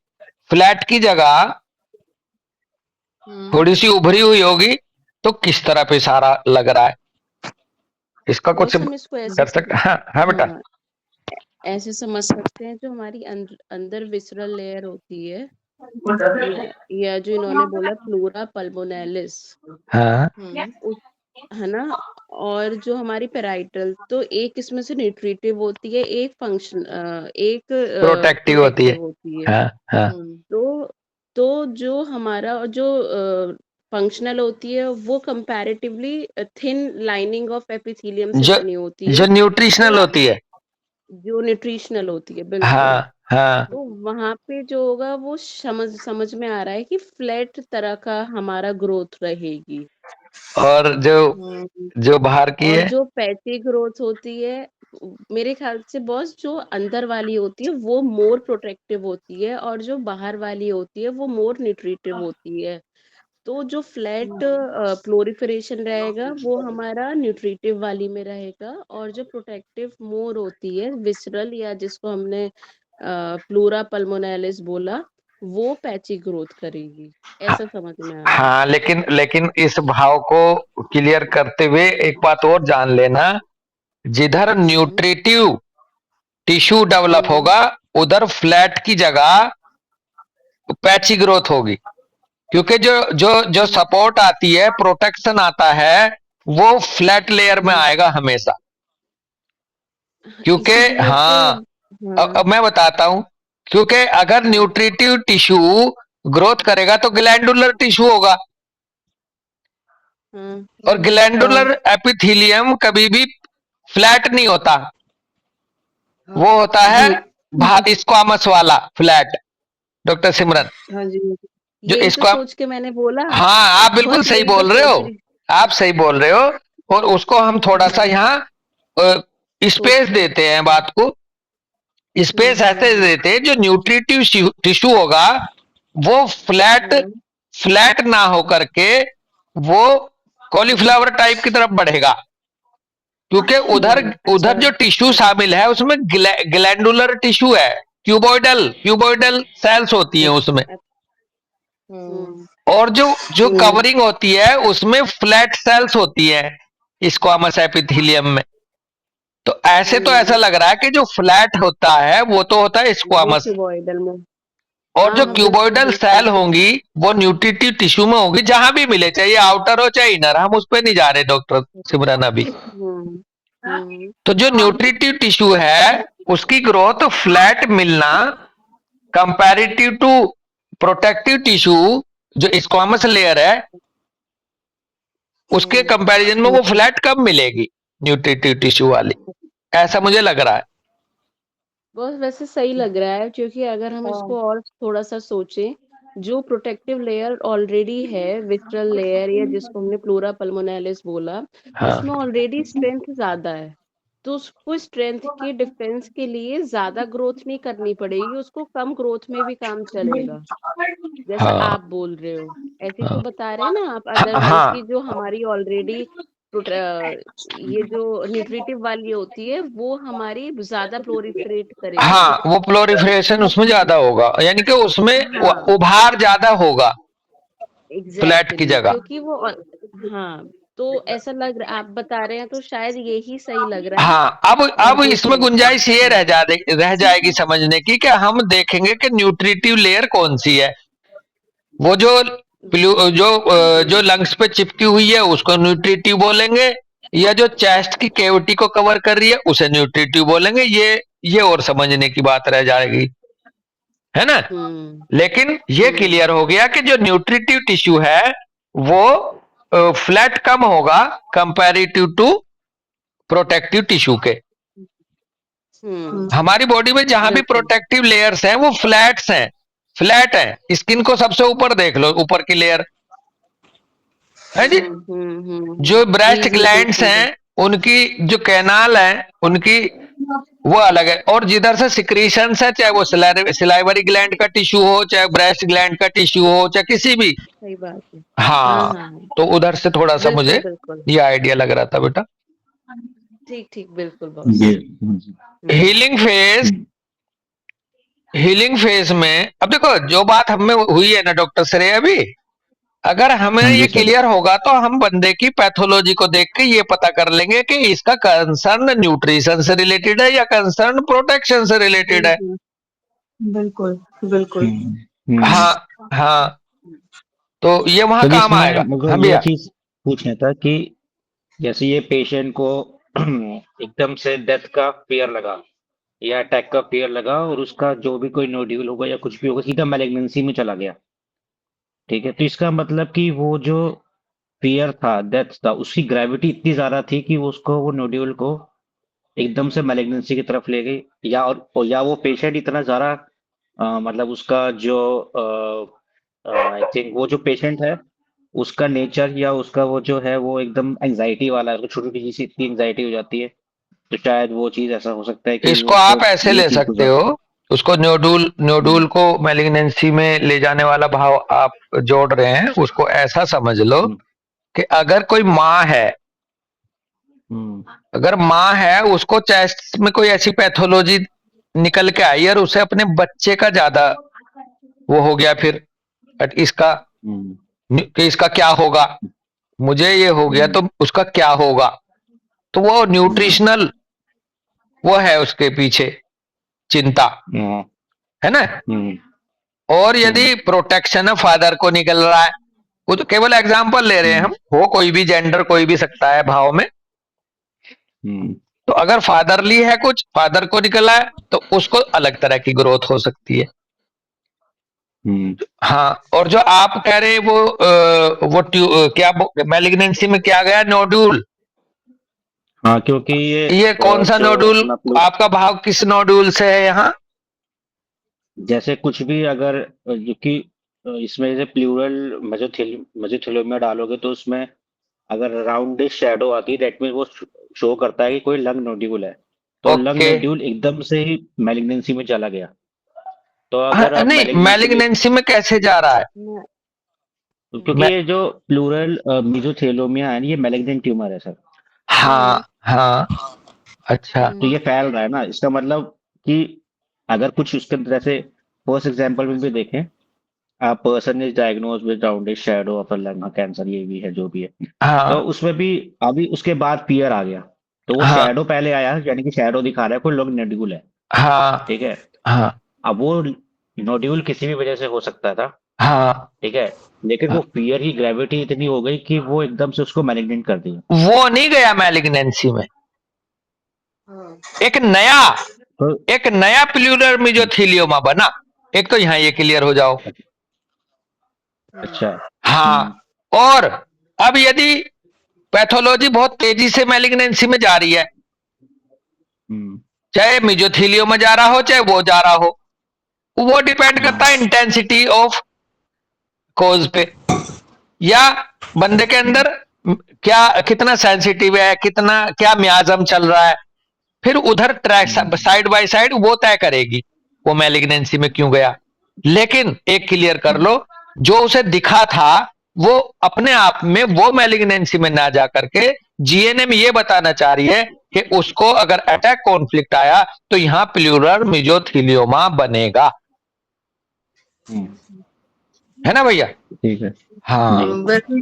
फ्लैट की जगह हुँ। थोड़ी सी उभरी हुई होगी तो किस तरह पे इशारा लग रहा है, इसका कुछ बस हम इसको ऐसे कर सकते? हाँ हाँ बेटा। हाँ, ऐसे समझ सकते हैं जो हमारी अंदर विसरल लेयर होती है या जो इन्होंने बोला प्लूरा पल्मोनेलिस हाँ, उस है ना? और जो हमारी पेराइटल तो एक इसमें से न्यूट्रिटिव होती है, एक प्रोटेक्टिव होती है। प्रोटेक्टिव होती है। हाँ हाँ, तो जो हमारा जो फंक्शनल होती है वो comparatively thin lining of epithelium से जो बनी होती जो है। न्यूट्रिशनल तो होती है। जो न्यूट्रिशनल होती है, बिल्कुल। हाँ हाँ, तो वहाँ पे जो होगा वो समझ समझ में आ रहा है कि फ्लैट तरह का हमारा ग्रोथ रहेगी। और जो हुँ। जो बाहर की और है। जो पैची ग्रोथ होती है मेरे ख्याल से बॉस जो अंदर वाली होती है वो मोर प्रोटेक्टिव होती है और जो बाहर वाली होती है वो मोर न्यूट्रिटिव होती है। तो जो फ्लैट प्रोलिफरेशन रहेगा वो हमारा न्यूट्रिटिव वाली में रहेगा और जो प्रोटेक्टिव मोर होती है विसरल या जिसको हमने प्लूरा पल्मोनेलिस बोला वो पैची ग्रोथ करेगी। ऐसा समझ में आ रहा है। हाँ, लेकिन लेकिन इस भाव को क्लियर करते हुए एक बात और जान लेना, जिधर हुँ, न्यूट्रिटिव टिश्यू डेवलप हुँ, होगा उधर फ्लैट की जगह पैची ग्रोथ होगी, क्योंकि जो जो जो हुँ, सपोर्ट आती है, प्रोटेक्शन आता है, वो फ्लैट लेयर में हुँ। आएगा हमेशा। क्योंकि इसीलिए तो हाँ, हाँ, अब मैं बताता हूं, क्योंकि अगर हाँ, न्यूट्रिटिव टिश्यू ग्रोथ करेगा तो ग्लैंडुलर टिश्यू होगा, हाँ, और हाँ, ग्लैंडुलर एपिथेलियम कभी भी फ्लैट नहीं होता, हाँ वो होता है स्क्वामस वाला फ्लैट, डॉक्टर सिमरन। हाँ जी। जो यही तो स्क्वाम, सोच के मैंने बोला। हाँ आप बिल्कुल बस सही यही तो बोल रहे सोच हो, रही आप सही बोल रहे हो। और उसको हम थोड़ा सा हाँ, यहाँ सोच स्पेस देते हैं बात को, हुँ, स्पेस ऐसे देते हैं, जो न्यूट्रिटिव टिश्यू होगा वो फ्लैट हाँ, फ्लैट ना होकर के वो कॉलीफ्लावर टाइप की तरफ बढ़ेगा, क्योंकि उधर उधर जो टिश्यू शामिल है उसमें ग्लैंडुलर टिश्यू है, क्यूबॉइडल सेल्स होती हैं उसमें, और जो जो कवरिंग होती है उसमें फ्लैट सेल्स होती है स्क्वामस एपिथेलियम में। तो ऐसा लग रहा है कि जो फ्लैट होता है वो तो होता है स्क्वामस, क्यूबॉइडल में। और जो हाँ, क्यूबॉइडल बिल्कुल, सेल होंगी वो न्यूट्रिटिव टिश्यू में होंगी, जहां भी मिले, चाहे आउटर हो चाहे इनर, हम उस पर नहीं जा रहे डॉक्टर सिमरन अभी। तो जो न्यूट्रिटिव टिश्यू है उसकी ग्रोथ फ्लैट मिलना कंपैरेटिव टू प्रोटेक्टिव टिश्यू जो स्क्वामस लेयर है उसके कंपैरिजन में वो फ्लैट कब मिलेगी न्यूट्रिटिव टिश्यू वाली, ऐसा मुझे लग रहा है। बहुत वैसे सही लग रहा है, क्योंकि अगर हम इसको और थोड़ा सा सोचें, जो प्रोटेक्टिव लेयर ऑलरेडी है, विट्रल लेयर या जिसको हमने प्लूरा पल्मोनालिस बोला, हाँ उसमें ऑलरेडी स्ट्रेंथ ज्यादा है। तो उसको स्ट्रेंथ के डिफेंस के लिए ज्यादा ग्रोथ नहीं करनी पड़ेगी, उसको कम ग्रोथ में भी काम चलेगा, जैसा हाँ आप बोल रहे हो। ऐसे तो हाँ बता रहे हैं ना आप, हाँ अदरवाइज की हाँ जो हमारी ऑलरेडी ये जो न्यूट्रिटिव वाली होती है वो हमारी ज्यादा प्रोलिफरेट करेगी। हाँ, वो प्लोरिफरेशन उसमें ज्यादा होगा, यानी कि उसमें हाँ, उभार ज्यादा होगा फ्लैट की एग्जैक्टली, जगह। क्योंकि वो हाँ, तो ऐसा लग रहा, आप बता रहे हैं तो शायद यही सही लग रहा है। हाँ, अब जो इसमें गुंजाइश ये रह जाएगी समझने की कि हम देखेंगे कि न्यूट्रिटिव लेयर कौन सी है। वो जो लंग्स पे चिपकी हुई है उसको न्यूट्रिटिव बोलेंगे, या जो चेस्ट की कैविटी को कवर कर रही है उसे न्यूट्रिटिव बोलेंगे। ये और समझने की बात रह जाएगी, है ना। लेकिन ये क्लियर हो गया कि जो न्यूट्रिटिव टिश्यू है वो फ्लैट कम होगा कंपैरेटिव टू प्रोटेक्टिव टिश्यू के। हमारी बॉडी में जहां भी बिल्कुल। प्रोटेक्टिव लेयर्स हैं वो फ्लैट हैं। स्किन को सबसे ऊपर देख लो, ऊपर की लेयर है जी। जो ब्रेस्ट जी जी, ग्लैंड्स बिल्कुल हैं उनकी जो कैनाल है उनकी वो अलग है, और जिधर से सिक्रीशंस है, चाहे वो सिलाइवरी ग्लैंड का टिश्यू हो, चाहे ब्रेस्ट ग्लैंड का टिश्यू हो, चाहे किसी भी। सही बात है। हाँ हाँ, हाँ, तो उधर से थोड़ा सा बिल्कुल मुझे बिल्कुल, ये आइडिया लग रहा था बेटा। ठीक ठीक, बिल्कुल बॉस। ये हीलिंग फेज हीलिंग फेज में अब देखो जो बात हमें हुई है ना डॉक्टर श्रेय अभी, अगर हमें हाँ ये जी सर। क्लियर होगा तो हम बंदे की पैथोलॉजी को देख के ये पता कर लेंगे कि इसका कंसर्न न्यूट्रिशन से रिलेटेड है या कंसर्न प्रोटेक्शन से रिलेटेड है। बिल्कुल बिल्कुल। हाँ हाँ, तो ये वहां तो काम इसमें आएगा। मुझे हाँ ये भैया। चीज पूछना था कि जैसे ये पेशेंट को एकदम से डेथ का fear लगा या अटैक का fear लगा और उसका जो भी कोई नोड्यूल होगा या कुछ भी होगा सीधा मैलिग्नेंसी में चला गया, ठीक है, तो इसका मतलब कि वो जो fear था, डेथ था, उसकी ग्रेविटी इतनी ज्यादा थी कि उसको वो नोड्यूल को एकदम से मैलिग्नेंसी की तरफ ले गई, या वो पेशेंट इतना ज्यादा मतलब उसका जो आई थिंक वो जो पेशेंट है उसका नेचर या उसका वो जो है वो एकदम एंजाइटी वाला है, उसको छोटी छोटी चीज से इतनी एंजाइटी हो जाती है, तो शायद वो चीज ऐसा हो सकता है कि इसको उसको आप ऐसे ये ले चीज हो सकते हो, जाती है। उसको न्योडूल को मैलिग्नेंसी में ले जाने वाला भाव आप जोड़ रहे हैं, उसको ऐसा समझ लो हम्म, कि अगर कोई माँ है, हम्म, अगर माँ है उसको चेस्ट में कोई ऐसी पैथोलॉजी निकल के आई और उसे अपने बच्चे का ज्यादा वो हो गया, फिर इसका हम्म, कि इसका क्या होगा, मुझे ये हो गया तो उसका क्या होगा, तो वो न्यूट्रिशनल वो है उसके पीछे चिंता, हम्म, है ना। हम्म, और हम्म, यदि प्रोटेक्शन है, फादर को निकल रहा है, वो तो केवल एग्जांपल ले रहे हैं हम, हो कोई भी जेंडर कोई भी सकता है भाव में। हम्म, तो अगर फादरली है, कुछ फादर को निकला है तो उसको अलग तरह की ग्रोथ हो सकती है। हम्म। हाँ, और जो आप कह रहे हैं क्या मैलिग्नेंसी में क्या गया, नोड्यूल। हाँ, क्योंकि ये कौन सा जो नोड्यूल, अपना आपका भाव किस नोड्यूल से है यहाँ। जैसे कुछ भी अगर क्योंकि इसमें से प्लूरल मेजोथेलियोमा डालोगे तो उसमें अगर राउंड शेडो आती है दैट मीन वो शो करता है कि कोई लंग नोड्यूल है, तो लंग ओके। नोड्यूल एकदम से ही मैलिग्नेंसी में चला गया, तो अगर आप नहीं, मैलिग्नेंसी में मैलिग्नेंसी में कैसे जा रहा है। क्योंकि ये जो प्लूरल मेसोथेलियोमा है ये मैलिग्नेंट ट्यूमर है सर। हाँ हाँ। अच्छा। तो ये फैल रहा है ना, इसका मतलब कि अगर कुछ उसके अंदर, जैसे फर्स्ट एग्जांपल में भी देखें, आप person is diagnose with rounded shadow of lung cancer, ये भी है जो भी है, तो हाँ उसमें भी अभी उसके बाद पियर आ गया, तो वो हाँ शैडो पहले आया, यानी कि शैडो दिखा रहा है कोई लोग नोड्यूल है, हाँ ठीक है। हाँ अब वो नोड्यूल किसी भी वजह से हो सकता था, हाँ ठीक है, लेकिन वो हाँ। पियर की ग्रेविटी इतनी हो गई कि वो एकदम से उसको मैलिग्नेंट कर दिया। वो नहीं गया मैलिग्नेंसी में। हाँ। एक नया तो एक नया प्लूरल मेसोथेलियोमा बना। एक तो यहाँ ये क्लियर हो जाओ। अच्छा। हाँ। और अब यदि पैथोलॉजी बहुत तेजी से मैलिग्नेंसी में जा रही है, हम्म चाहे मेसोथेलियोमा जा रहा हो चाहे वो जा रहा हो, वो डिपेंड करता है इंटेंसिटी ऑफ कोज पे, या बंदे के अंदर क्या कितना सेंसिटिव है, कितना क्या म्याजम चल रहा है। फिर उधर ट्रैक साइड बाय साइड वो तय करेगी वो मैलिग्नेंसी में क्यों गया। लेकिन एक क्लियर कर लो, जो उसे दिखा था वो अपने आप में वो मैलिग्नेंसी में ना जा करके जीएनएम ये बताना चाह रही है कि उसको अगर अटैक कॉन्फ्लिक्ट आया तो यहां प्लूरल मेसोथेलियोमा बनेगा। है ना भैया। ठीक है हाँ जी। वैसे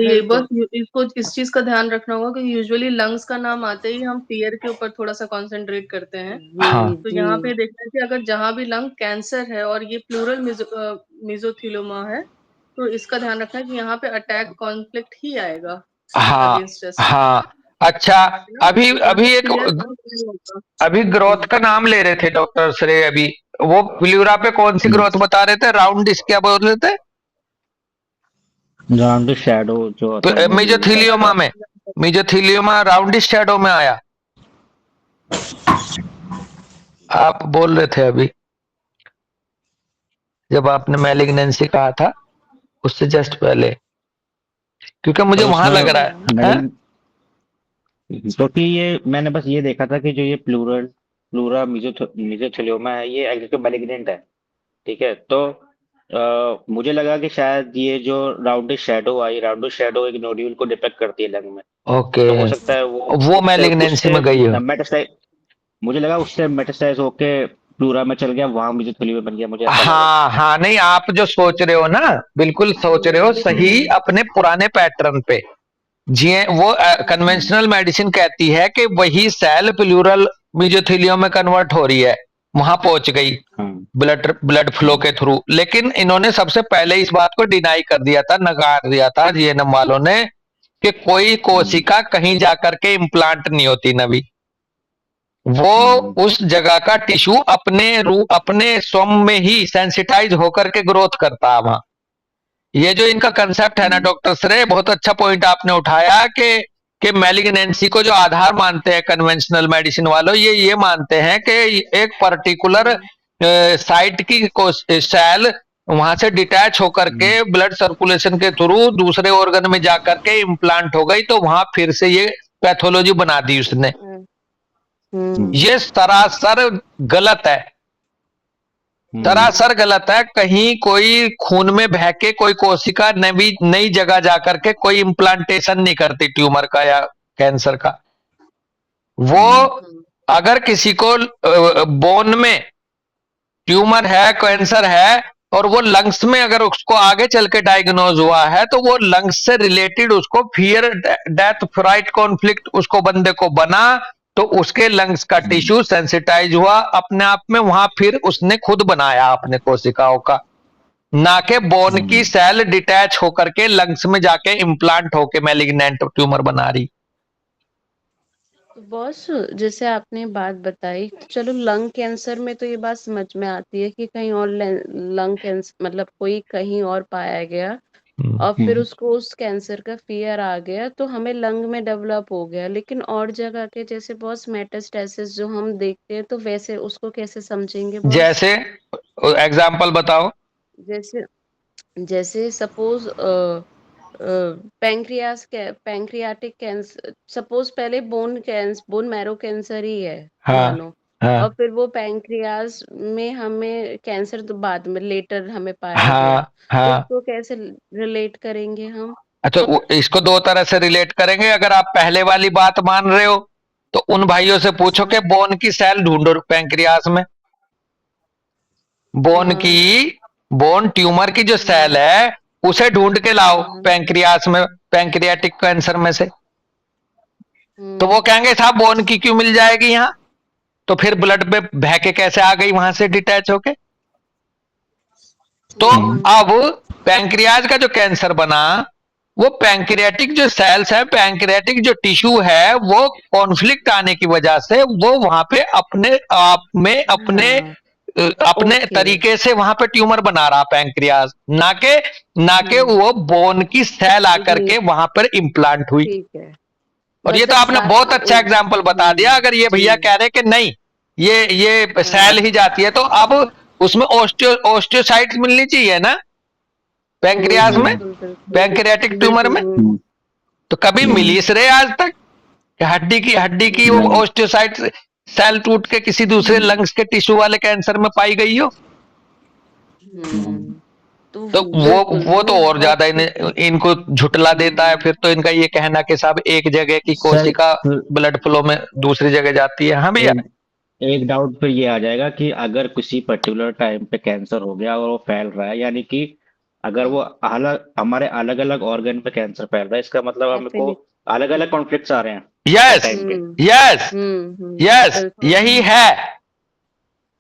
ये बस इसको इस चीज का ध्यान रखना होगा कि यूजुअली लंग्स का नाम आते ही हम पीयर के ऊपर थोड़ा सा कंसंट्रेट करते हैं। हाँ तो यहाँ पे देखना है कि अगर जहां भी लंग कैंसर है और ये प्लूरल मेसोथेलियोमा है, तो इसका ध्यान रखना है कि यहाँ पे अटैक कॉन्फ्लिक्ट ही आएगा हाँ अगेंस्ट अस, हाँ। अच्छा। है ना? अभी यहाँ अभी पे एक clear नहीं होगा। अभी ग्रोथ का नाम ले रहे थे डॉक्टर श्रेय अभी, वो प्लूरा पे कौन सी ग्रोथ बता रहे थे, राउंड डिस्क क्या बोल रहे थे। राउंड शैडो जो होता है नोड्यूल टाइप मेसोथेलियोमा का। में, मेसोथेलियोमा राउंड शैडो में आया। आप बोल रहे थे अभी जब आपने मैलिग्नेंसी कहा था उससे जस्ट पहले, क्योंकि मुझे पर वहां लग उसमें रहा है। मैलिग क्योंकि ये मैंने बस ये देखा था कि जो ये प्लूरा मेसोथेलियोमा है, ये एक्चुअली मैलिग्नेंट है, ठीक है। तो मुझे लगा कि शायद ये जो राउंडेड शैडो आई, राउंडेड शैडो एक नोड्यूल को डिपेक्ट करती है लंग में, ओके, तो हो सकता है वो वो उससे मैलिग्नेंसी उससे में गई हो। मेटास्टाइज, मुझे लगा उससे मेटास्टाइज होके प्लूरा में चल गया, वहां मेसोथेलियोमा बन गया, मुझे ऐसा लगा। हाँ हाँ, नहीं आप जो सोच रहे हो ना, बिल्कुल सोच रहे हो सही अपने पुराने पैटर्न पे। जी वो कन्वेंशनल मेडिसिन कहती है कि वही सेल प्लूरल मेसोथेलियम में कन्वर्ट हो रही है, वहां पहुंच गई हाँ ब्लड फ्लो के थ्रू। लेकिन इन्होंने सबसे पहले इस बात को डिनाई कर दिया था, नकार दिया था जीएनएम वालों ने कि कोई कोशिका कहीं जाकर के इम्प्लांट नहीं होती नवी, वो उस जगह का टिश्यू अपने स्वयं में ही सेंसिटाइज होकर के ग्रोथ करता है वहां। ये जो इनका कंसेप्ट है ना डॉक्टर श्रेय, बहुत अच्छा पॉइंट आपने उठाया कि मैलिग्नेंसी को जो आधार मानते हैं कन्वेंशनल मेडिसिन वालों, ये मानते हैं कि एक पर्टिकुलर साइट की सेल वहां से डिटैच होकर के ब्लड सर्कुलेशन के थ्रू दूसरे ऑर्गन में जाकर के इम्प्लांट हो गई, तो वहां फिर से ये पैथोलॉजी बना दी उसने। ये सरासर गलत है, सरासर गलत है। कहीं कोई खून में बह के कोई कोशिका नई नई जगह जाकर के कोई इम्प्लांटेशन नहीं करती ट्यूमर का या कैंसर का। वो अगर किसी को बोन में ट्यूमर है, कैंसर है, और वो लंग्स में अगर उसको आगे चल के डायग्नोज हुआ है, तो वो लंग्स से रिलेटेड उसको फियर डेथ फ्राइट कॉन्फ्लिक्ट उसको बंदे को बना, तो उसके लंग्स का टिश्यू सेंसिटाइज हुआ अपने आप में, वहां फिर उसने खुद बनाया अपने कोशिकाओं का, ना के बोन की सेल डिटैच होकर के लंग्स में जाके इम्प्लांट होके मैलिग्नेंट ट्यूमर बना रही। बॉस जैसे आपने बात बताई, तो चलो लंग कैंसर में तो ये बात समझ में आती है कि कहीं और लंग कैंसर मतलब कोई कहीं और पाया गया और फिर उसको उस कैंसर का फियर आ गया तो हमें लंग में डेवलप हो गया, लेकिन और जगह के जैसे बॉस मेटास्टेसिस जो हम देखते हैं तो वैसे उसको कैसे समझेंगे बॉस? जैसे एग्जाम्पल बताओ। जैसे जैसे सपोज पैंक्रियाटिक कैंसर, सपोज पहले बोन मैरो कैंसर ही है हाँ मानो, हाँ और फिर वो पैंक्रियाज में हमें कैंसर तो बाद में लेटर हमें पाया गया, हाँ तो हाँ उसको कैसे रिलेट करेंगे हम? अच्छा, इसको दो तरह से रिलेट करेंगे। अगर आप पहले वाली बात मान रहे हो तो उन भाइयों से पूछो कि बोन की सेल ढूंढो पैंक्रियास में। बोन ट्यूमर की जो सेल है उसे ढूंढ के लाओ पैंक्रियास में, पैंक्रियाटिक कैंसर में से। तो वो कहेंगे साहब बोन की क्यों मिल जाएगी यहां, तो फिर ब्लड में बह के कैसे आ गई वहां से डिटैच होके। तो अब पैंक्रियाज का जो कैंसर बना, वो पैंक्रियाटिक जो सेल्स है, पैंक्रियाटिक जो टिश्यू है, वो कॉन्फ्लिक्ट आने की वजह से वो वहां पे अपने आप में अपने तरीके से वहां पे ट्यूमर बना रहा पैंक्रियाज, ना के वो बोन की सेल आकर के वहां पर इम्प्लांट हुई। ठीक है। और ये तो आपने बहुत अच्छा एग्जाम्पल बता दिया। अगर ये भैया कह रहे कि नहीं ये सेल ही जाती है, तो अब उसमें ओस्टियोसाइट्स मिलनी चाहिए ना पैंक्रियाज में, पैंक्रियाटिक ट्यूमर में। तो कभी मिली इस रहे आज तक कि हड्डी की वो ओस्टियोसाइट सेल टूट के किसी दूसरे लंग्स के टिश्यू वाले कैंसर में पाई गई हो। तो वो तो और ज्यादा इनको झुटला देता है। फिर तो इनका ये कहना कि साहब एक जगह की कोशिका ब्लड फ्लो में दूसरी जगह जाती है। हाँ भैया, एक डाउट फिर ये आ जाएगा कि अगर किसी पर्टिकुलर टाइम पे कैंसर हो गया और वो फैल रहा है, यानी कि अगर वो हमारे अलग अलग ऑर्गन पे कैंसर फैल रहा है, इसका मतलब हमको अलग अलग कॉन्फ्लिक्ट्स आ रहे हैं। यस, यही है।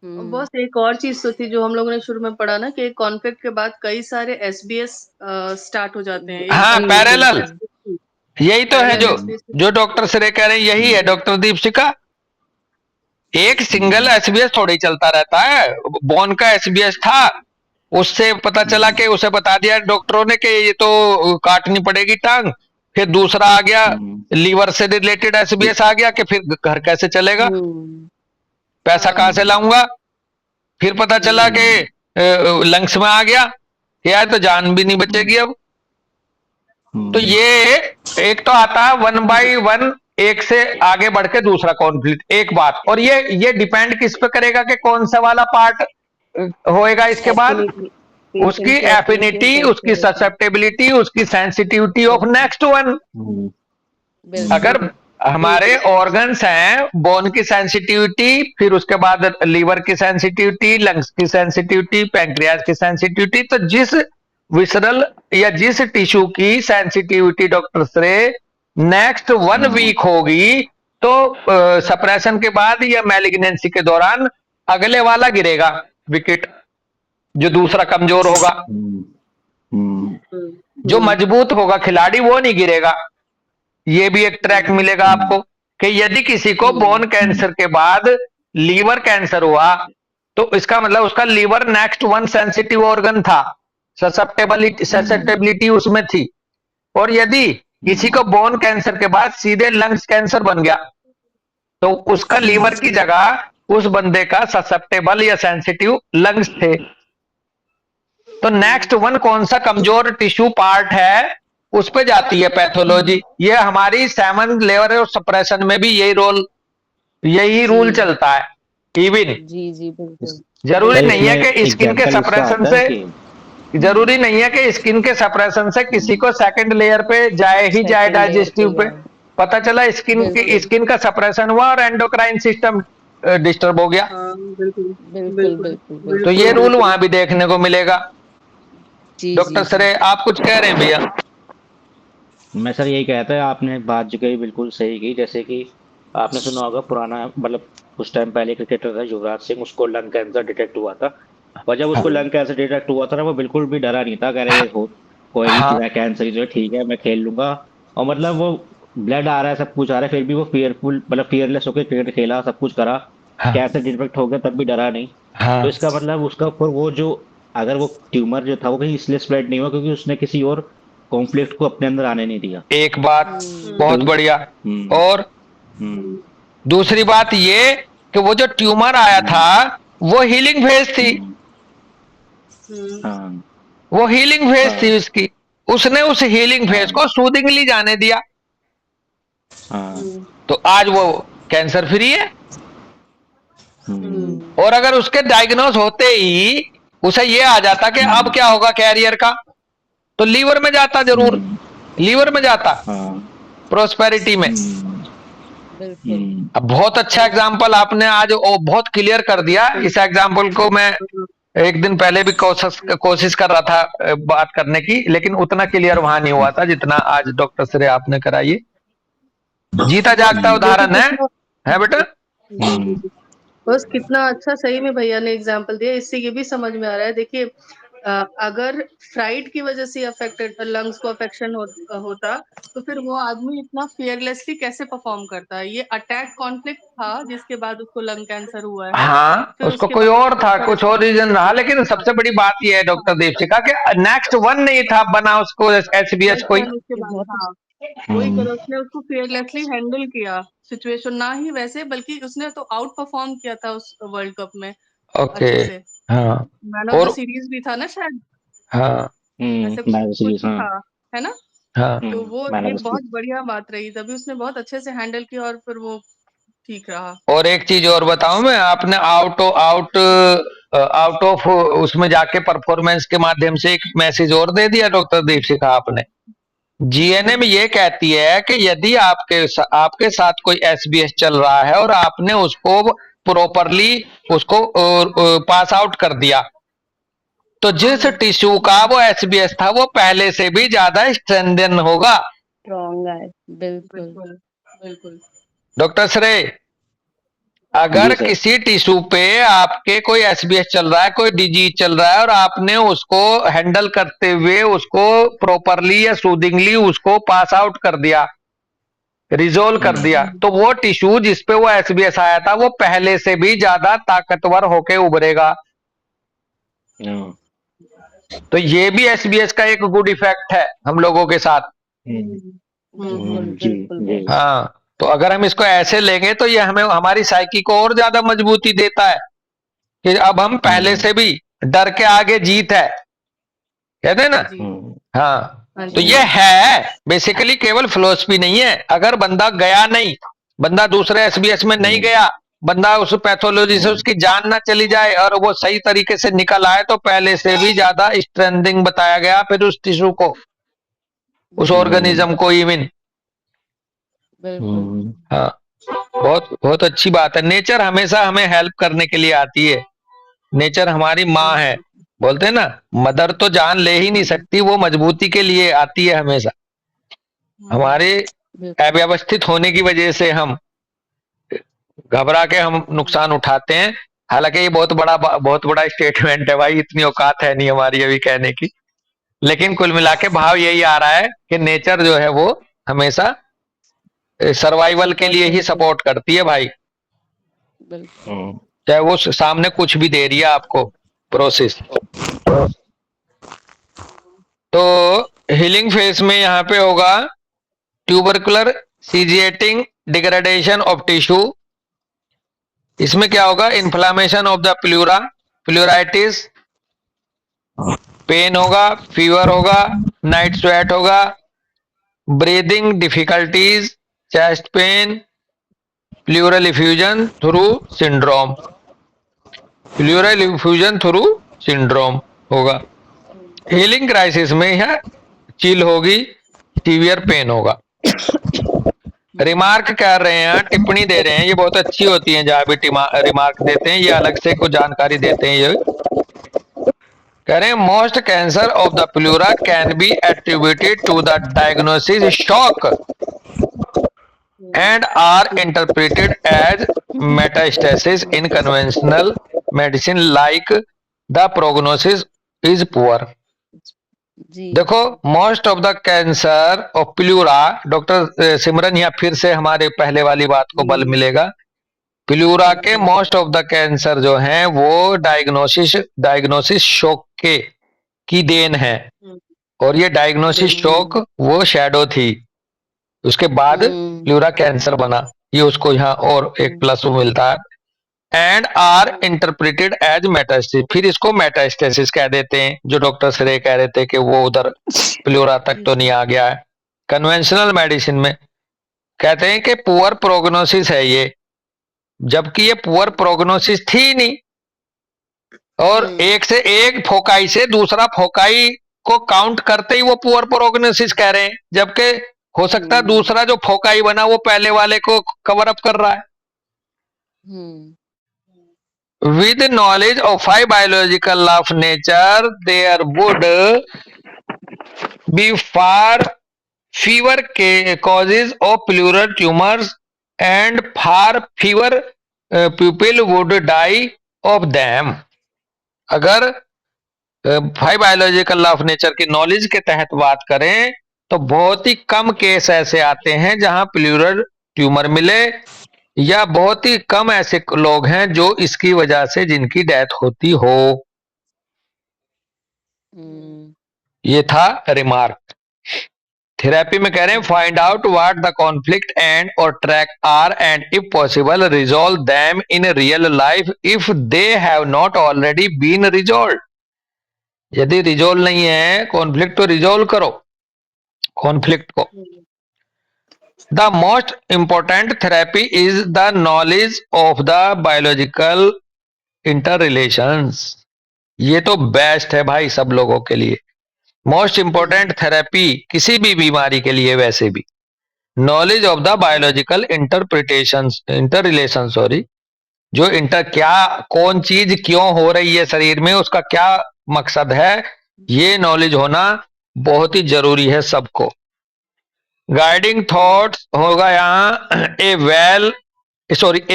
बस एक और चीज तो थी जो हम लोगों ने शुरू में पढ़ा ना, कि कॉन्फ्लिक्ट के बाद कई सारे SBS स्टार्ट हो जाते हैं। हाँ, पैरेलल। यही तो है जो डॉक्टर श्रेय कह रहे हैं, यही है डॉक्टर दीपशिका। एक सिंगल SBS थोड़ी चलता रहता है। बोन का SBS था, उससे पता चला कि उसे बता दिया डॉक्टरों ने कि ये तो काटनी पड़ेगी टांग। फिर दूसरा आ गया, लीवर से रिलेटेड SBS आ गया कि फिर घर कैसे चलेगा, पैसा कहां से लाऊंगा। फिर पता चला कि लंग्स में आ गया, यार तो जान भी नहीं बचेगी अब। तो ये एक तो आता है 1 by 1, एक से आगे बढ़ के दूसरा कॉन्फ्लिक्ट। एक बात और ये डिपेंड किस पे करेगा कि कौन सा वाला पार्ट होएगा इसके बाद, उसकी एफिनिटी, उसकी ससेप्टेबिलिटी, उसकी सेंसिटिविटी ऑफ नेक्स्ट वन। अगर हमारे ऑर्गन्स हैं, बोन की सेंसिटिविटी, फिर उसके बाद लीवर की सेंसिटिविटी, लंग्स की सेंसिटिविटी, पैंक्रियाज की सेंसिटिविटी, तो जिस विसरल या जिस टिश्यू की सेंसिटिविटी डॉक्टर से नेक्स्ट 1 वीक होगी, तो सप्रेशन के बाद या मैलिग्नेंसी के दौरान अगले वाला गिरेगा विकेट, जो दूसरा कमजोर होगा। जो मजबूत होगा खिलाड़ी वो नहीं गिरेगा। ये भी एक ट्रैक मिलेगा आपको कि यदि किसी को बोन कैंसर के बाद लीवर कैंसर हुआ, तो इसका मतलब उसका लीवर नेक्स्ट 1 सेंसिटिव ऑर्गन था, ससेप्टेबिलिटी उसमें थी। और यदि किसी को बोन कैंसर के बाद सीधे लंग्स कैंसर बन गया, तो उसका लीवर की जगह उस बंदे का ससेप्टेबल या सेंसिटिव लंग्स थे। तो नेक्स्ट 1 कौन सा कमजोर टिश्यू पार्ट है, उस पे जाती है पैथोलॉजी। ये हमारी 7 लेवल ऑफ सप्रेशन में भी यही रूल चलता है। इवन जरूरी नहीं है कि स्किन के सप्रेशन से, जरूरी नहीं है कि स्किन के सप्रेशन से किसी को सेकंड लेयर पे जाए ही जाए डाइजेस्टिव पे। पता चला स्किन का सप्रेशन हुआ और एंडोक्राइन सिस्टम डिस्टर्ब हो गया। तो ये रूल वहां भी देखने को मिलेगा। डॉक्टर सरे आप कुछ कह रहे हैं भैया? मैं सर यही कहता है, आपने बात जो कही बिल्कुल सही की। जैसे कि आपने सुना होगा पुराना, मतलब कुछ टाइम पहले क्रिकेटर था युवराज सिंह, उसको लंग कैंसर डिटेक्ट हुआ था। और जब उसको लंग कैंसर डिटेक्ट हुआ था ना, वो बिल्कुल भी डरा नहीं था, कह रहे हो कोई नहीं, कैंसर जो ठीक है, मैं खेल लूंगा। और मतलब वो ब्लड आ रहा है, सब कुछ आ रहा है, फिर भी वो फियरलेस होकर क्रिकेट खेला, सब कुछ करा। कैंसर डिटेक्ट हो गया तब भी डरा नहीं। तो इसका मतलब उसका ऊपर वो जो, अगर वो ट्यूमर जो था वो कहीं इसलिए स्प्रेड नहीं हुआ क्योंकि उसने किसी और कॉन्फ्लिक्ट को अपने अंदर आने नहीं दिया। एक बात बहुत बढ़िया। और दूसरी बात ये कि वो जो ट्यूमर आया था वो हीलिंग फेज थी। वो हीलिंग फेज थी उसकी, उसने उस हीलिंग फेज को सूदिंगली जाने दिया। तो आज वो कैंसर फ्री है। और अगर उसके डायग्नोस होते ही उसे ये आ जाता कि अब क्या होगा कैरियर का, तो लीवर में जाता जरूर। लीवर में जाता, हाँ। प्रोस्पेरिटी में। बिल्कुल। अब बहुत अच्छा एग्जाम्पल आपने आज बहुत क्लियर कर दिया। इस एग्जाम्पल को मैं एक दिन पहले भी कोशिश कर रहा था बात करने की, लेकिन उतना क्लियर वहां नहीं हुआ था जितना आज डॉक्टर श्रेय आपने कराई। जीता जागता उदाहरण है बेटा। बस कितना अच्छा सही में भैया ने एग्जाम्पल दिया। इससे ये भी समझ में आ रहा है, देखिए अगर फ्राइड की वजह से अफेक्टेड लंग्स को अफेक्शन होता तो फिर वो आदमी इतना फियरलेसली कैसे परफॉर्म करता है। ये अटैक कॉन्फ्लिक्ट था जिसके बाद उसको लंग कैंसर हुआ है। हाँ, फिर उसको उसके कोई बाद और था, उसका कुछ और रीजन रहा, लेकिन सबसे बड़ी बात यह है डॉक्टर दीपशिका कि नेक्स्ट वन नहीं था बना उसको एसबीएस कोई। उसके बाद बहुत हाँ वही करो, उसने उसको फियरलेसली हैंडल किया सिचुएशन, ना ही वैसे बल्कि उसने तो आउट परफॉर्म किया था उस वर्ल्ड कप में ओके। अच्छे से। हाँ मैन ऑफ द और सीरीज भी था ना शायद, हाँ ऐसे कुछ हाँ। था, है ना। हाँ तो वो मैन ऑफ एक द बहुत सीरीज। बढ़िया बात रही, तभी उसने बहुत अच्छे से हैंडल किया और फिर वो ठीक रहा। और एक चीज और बताऊं मैं, आपने आउट ऑफ उसमें जाके परफॉर्मेंस के माध्यम से एक मैसेज और दे दिया डॉक्टर दीपशिखा आपने। जीएनएम ये कहती है कि यदि आपके साथ कोई एसबीएस चल रहा है और आपने उसको प्रॉपरली उसको पास आउट कर दिया, तो जिस टिश्यू का वो एसबीएस था वो पहले से भी ज्यादा स्ट्रेंथन होगा। स्ट्रॉन्ग है। बिल्कुल। बिल्कुल बिल्कुल। डॉक्टर श्रेय, अगर जी सर। किसी टिश्यू पे आपके कोई एसबीएस चल रहा है, कोई डिजीज चल रहा है और आपने उसको हैंडल करते हुए उसको प्रॉपरली या सूदिंगली उसको पास आउट कर दिया, रिजोल्व कर दिया, तो वो टिश्यू जिसपे वो एसबीएस आया था वो पहले से भी ज्यादा ताकतवर होके उभरेगा। तो ये भी एसबीएस का एक गुड इफेक्ट है हम लोगों के साथ। बिल्कुल जी बिल्कुल जी। बहुत। हाँ, तो अगर हम इसको ऐसे लेंगे तो ये हमें हमारी साइकी को और ज्यादा मजबूती देता है कि अब हम पहले से भी डर के आगे जीत है, कहते हैं ना। जी हाँ, हाँ तो जी। ये है बेसिकली केवल फिलोसफी नहीं है। अगर बंदा गया नहीं, बंदा दूसरे एसबीएस में नहीं गया, बंदा उस पैथोलॉजी से उसकी जान ना चली जाए और वो सही तरीके से निकल आए, तो पहले से भी ज्यादा स्ट्रेंथिंग बताया गया फिर उस टिश्यू को, उस ऑर्गेनिज्म को इवन। बिल्कुल। हाँ, बहुत बहुत अच्छी बात है। नेचर हमेशा हमें हेल्प करने के लिए आती है। नेचर हमारी माँ है, बोलते हैं ना, मदर तो जान ले ही नहीं सकती, वो मजबूती के लिए आती है हमेशा। हमारे अव्यवस्थित होने की वजह से हम घबरा के हम नुकसान उठाते हैं। हालांकि ये बहुत बड़ा स्टेटमेंट है भाई, इतनी औकात है नहीं हमारी अभी कहने की, लेकिन कुल मिला के भाव यही आ रहा है कि नेचर जो है वो हमेशा सर्वाइवल के सपोर्ट लिए ही करते हैं। सपोर्ट करती है भाई, बिल्कुल। चाहे वो सामने कुछ भी दे रही है आपको प्रोसेस। तो हीलिंग फेस में यहाँ पे होगा tubercular caseating degradation of tissue. इसमें क्या होगा, inflammation of the pleura, pleuritis, pain होगा, फीवर होगा, नाइट स्वेट होगा, breathing difficulties, chest pain, pleural effusion through syndrome, pleural effusion through syndrome होगा। हीलिंग क्राइसिस में यह चिल होगी, सीवियर पेन होगा। रिमार्क कर रहे हैं, टिप्पणी दे रहे हैं, ये बहुत अच्छी होती है जहां भी रिमार्क देते हैं, ये अलग से कुछ जानकारी देते हैं। ये कह रहे हैं most cancer of the pleura can be attributed to the diagnosis shock and are interpreted as metastasis in conventional medicine like the prognosis is poor। जी। देखो, most of the cancer of pleura, doctor Simran यहाँ फिर से हमारे पहले वाली बात को बल मिलेगा। प्लूरा के मोस्ट ऑफ द कैंसर जो हैं वो डायग्नोसिस शोक के की देन है, और ये डायग्नोसिस शोक वो शैडो थी, उसके बाद प्लूरा कैंसर बना। ये उसको यहाँ और एक प्लस मिलता है। And are interpreted as metastasis, फिर इसको मेटास्टेसिस कह देते हैं, जो डॉक्टर श्रेय कह रहे थे कि वो उधर प्लूरा तक तो नहीं आ गया है। कन्वेंशनल मेडिसिन में कहते हैं कि पुअर प्रोग्नोसिस है ये, जबकि ये पुअर प्रोग्नोसिस थी नहीं, और एक से एक फोकाई से दूसरा फोकाई को काउंट करते ही वो पुअर प्रोग्नोसिस कह रहे हैं, जबकि हो सकता है दूसरा जो फोकाई बना वो पहले वाले को कवर अप कर रहा है। With knowledge of 5 biological law of nature, there would be far fewer causes of pleural tumors and far fewer people would die of them। अगर 5 बायोलॉजिकल लॉ ऑफ नेचर की नॉलेज के तहत बात करें तो बहुत ही कम केस ऐसे आते हैं जहां प्लूरल ट्यूमर मिले, या बहुत ही कम ऐसे लोग हैं जो इसकी वजह से जिनकी डेथ होती हो। ये था रिमार्क। थेरेपी में कह रहे हैं find out what the conflict and और track are and if possible resolve them in real life if they have not already been resolve. यदि रिजॉल्व नहीं है कॉन्फ्लिक्ट तो रिजॉल्व करो कॉन्फ्लिक्ट को। The most important therapy is the knowledge of the biological interrelations. ये तो best है भाई सब लोगों के लिए। मोस्ट इंपॉर्टेंट थेरेपी किसी भी बीमारी के लिए वैसे भी knowledge of the biological inter relation sorry, जो इंटर क्या कौन चीज क्यों हो रही है शरीर में, उसका क्या मकसद है, ये नॉलेज होना बहुत ही जरूरी है सबको। गाइडिंग थॉट्स होगा यहाँ a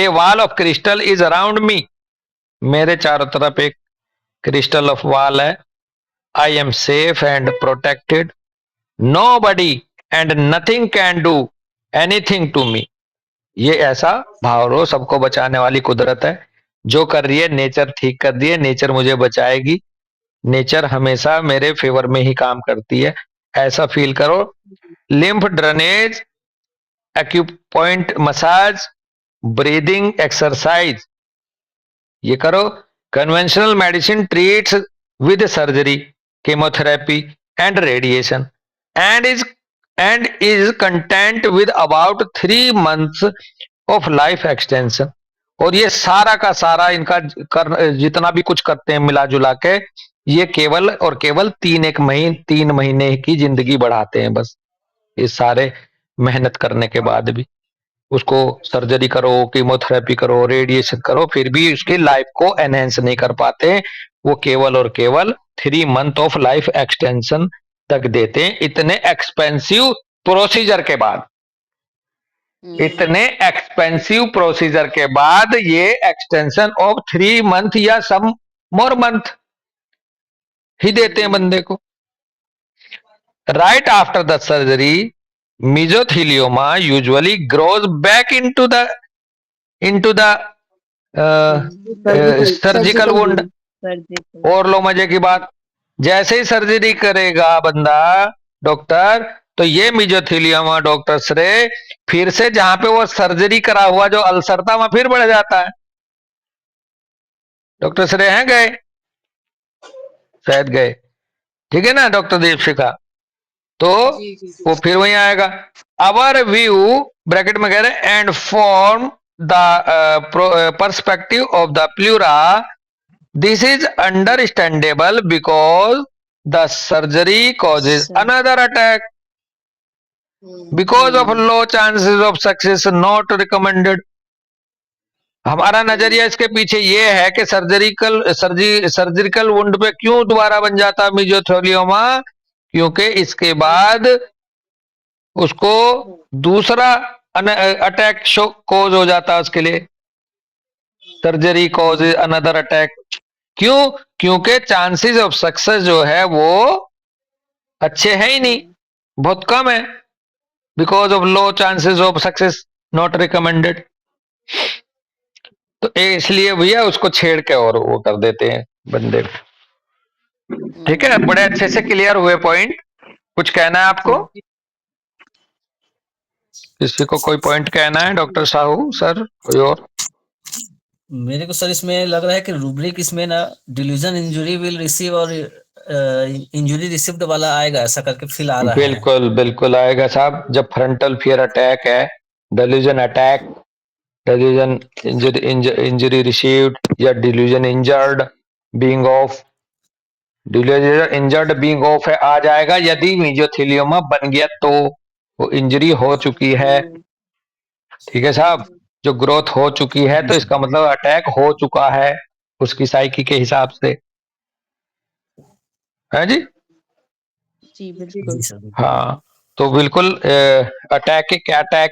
wall of crystal is around me. मेरे चारों तरफ एक क्रिस्टल ऑफ वॉल है। I am safe and protected. Nobody and nothing can do anything to me. ये ऐसा भाव रो, सबको बचाने वाली कुदरत है, जो कर रही है नेचर ठीक कर रही है, नेचर मुझे बचाएगी, नेचर हमेशा मेरे फेवर में ही काम करती है, ऐसा फील करो। Lymph drainage, acupoint massage, breathing exercise ये करो। Conventional medicine treats with surgery, chemotherapy and radiation and is content with about 3 months of life extension. और ये सारा का सारा इनका जितना भी कुछ करते हैं मिला जुला के, ये केवल और केवल 3 महीने की जिंदगी बढ़ाते हैं बस। ये सारे मेहनत करने के बाद भी उसको सर्जरी करो, कीमोथेरेपी करो, रेडिएशन करो, फिर भी उसकी लाइफ को एनहेंस नहीं कर पाते। वो केवल और केवल 3 month ऑफ लाइफ एक्सटेंशन तक देते हैं, इतने एक्सपेंसिव प्रोसीजर के बाद। इतने एक्सपेंसिव प्रोसीजर के बाद ये एक्सटेंशन ऑफ 3 month या सम मोर मंथ ही देते हैं बंदे को। Right after the surgery mesothelioma usually grows back into the surgical wound. और लो मजे की बात, जैसे ही सर्जरी करेगा बंदा डॉक्टर, तो ये मिजोथीलियमा डॉक्टर श्रे फिर से जहां पे वो सर्जरी करा हुआ जो अल्सर था वहां फिर बढ़ जाता है। डॉक्टर श्रे हैं गए, शायद गए, ठीक है ना डॉक्टर दीपशिखा, तो वो फिर वहीं आएगा। अवर व्यू ब्रैकेट में कह रहे and form the perspective of the pleura, this is understandable because the surgery causes another attack because of low chances of success not recommended. हमारा नजरिया इसके पीछे ये है कि सर्जिकल वुंड पे क्यों दोबारा बन जाता मिजोथेलियोमा, क्योंकि इसके बाद उसको दूसरा अटैक कोज हो जाता है उसके लिए। सर्जरी कॉज अनदर अटैक, क्यों? क्योंकि चांसेस ऑफ सक्सेस जो है वो अच्छे हैं ही नहीं, बहुत कम है। Because of low chances of success not recommended. तो इसलिए भैया उसको छेड़ के और वो कर देते हैं बंदे। ठीक है, बड़े अच्छे से क्लियर हुए पॉइंट। कुछ कहना है आपको? किसी को कोई पॉइंट कहना है? डॉक्टर साहू सर, कोई और? मेरे को सर इसमें लग रहा है कि रूब्रिक इसमें ना डिल्यूजन इंजुरी विल रिसीव और इंजुरी रिसीव्ड वाला आएगा, ऐसा करके फील आ रहा है। बिल्कुल बिल्कुल आएगा साहब। जब फ्रंटल फियर अटैक है, delusion attack, delusion injury received या डिल्यूजन इंजर्ड, बीइंग ऑफ ड्यूलेरियर इंजर्ड बीइंग ऑफ है आ जाएगा, यदि मेसोथेलियोमा बन गया तो वो इंजरी हो चुकी है। ठीक है साहब, जो ग्रोथ हो चुकी है तो इसका मतलब अटैक हो चुका है उसकी साइकी के हिसाब से, है जी। जी बिल्कुल। जी सर। हाँ, तो बिल्कुल अटैक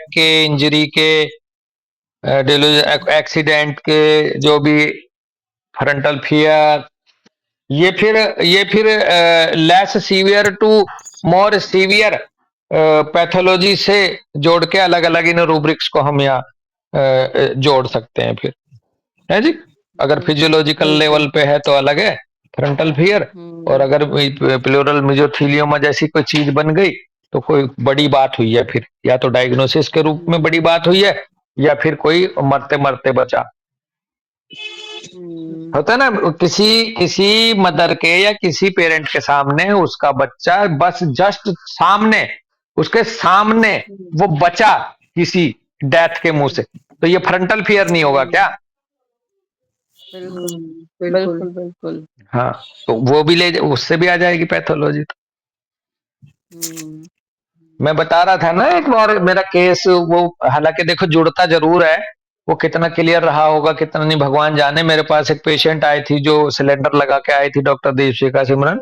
के इंजरी के एक्सीडेंट के जो भी फ्रंटल फियर, ये फिर less severe to more severe pathology से जोड़ के अलग अलग इन रूब्रिक्स को हम यहाँ जोड़ सकते हैं फिर, है जी। अगर फिजियोलॉजिकल लेवल पे है तो अलग है फ्रंटल फियर, और अगर प्लूरल मेसोथेलियोमा जैसी कोई चीज बन गई तो कोई बड़ी बात हुई है फिर, या तो डायग्नोसिस के रूप में बड़ी बात हुई है या फिर कोई मरते मरते बचा। होता है ना, किसी किसी मदर के या किसी पेरेंट के सामने उसका बच्चा बस जस्ट सामने, उसके सामने वो बचा किसी डेथ के मुंह से, तो ये फ्रंटल फियर नहीं होगा क्या? बिल्कुल बिल्कुल। बिल्कुल बिल्कुल। हाँ, तो वो भी उससे भी आ जाएगी पैथोलॉजी। मैं बता रहा था ना एक बार मेरा केस, वो हालांकि देखो जुड़ता जरूर है, वो कितना क्लियर रहा होगा कितना नहीं भगवान जाने। मेरे पास एक पेशेंट आई थी जो सिलेंडर लगा के आई थी, डॉक्टर दीपशिखा सिमरन।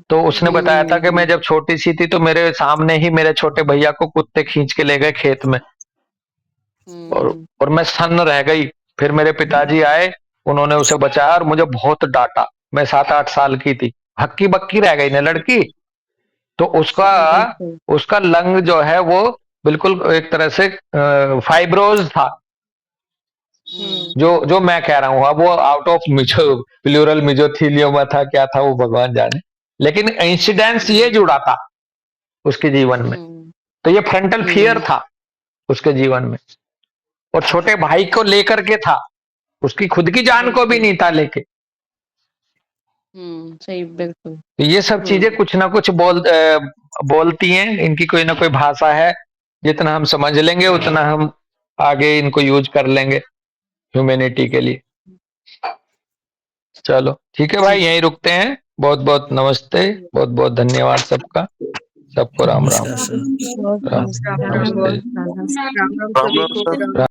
तो उसने बताया था कि मैं जब छोटी सी थी तो मेरे सामने ही मेरे छोटे भैया को कुत्ते खींच के ले गए खेत में, और मैं सन्न रह गई। फिर मेरे पिताजी आए, उन्होंने उसे बचाया और मुझे बहुत डांटा। मैं 7-8 साल की थी, हक्की बक्की रह गई ना लड़की। तो उसका उसका लंग जो है वो बिल्कुल एक तरह से फाइब्रोज था, जो जो मैं कह रहा हूँ। अब वो आउट ऑफ प्लूरल मेसोथेलियोमा था क्या था वो भगवान जाने, लेकिन इंसिडेंस ये जुड़ा था उसके जीवन में। तो ये फ्रंटल फियर था उसके जीवन में, और छोटे भाई को लेकर के था, उसकी खुद की जान को भी नहीं था लेके। सही बिल्कुल। तो ये सब चीजें कुछ ना कुछ बोलती हैं, इनकी कोई ना कोई भाषा है। जितना हम समझ लेंगे उतना हम आगे इनको यूज कर लेंगे ह्यूमैनिटी के लिए। चलो ठीक है भाई, यहीं रुकते हैं। बहुत बहुत नमस्ते, बहुत बहुत धन्यवाद सबका, सबको राम राम। नमस्कार सर। बहुत राम नमस्कार। नमस्ते। राम राम राम सभी राम को सर। राम।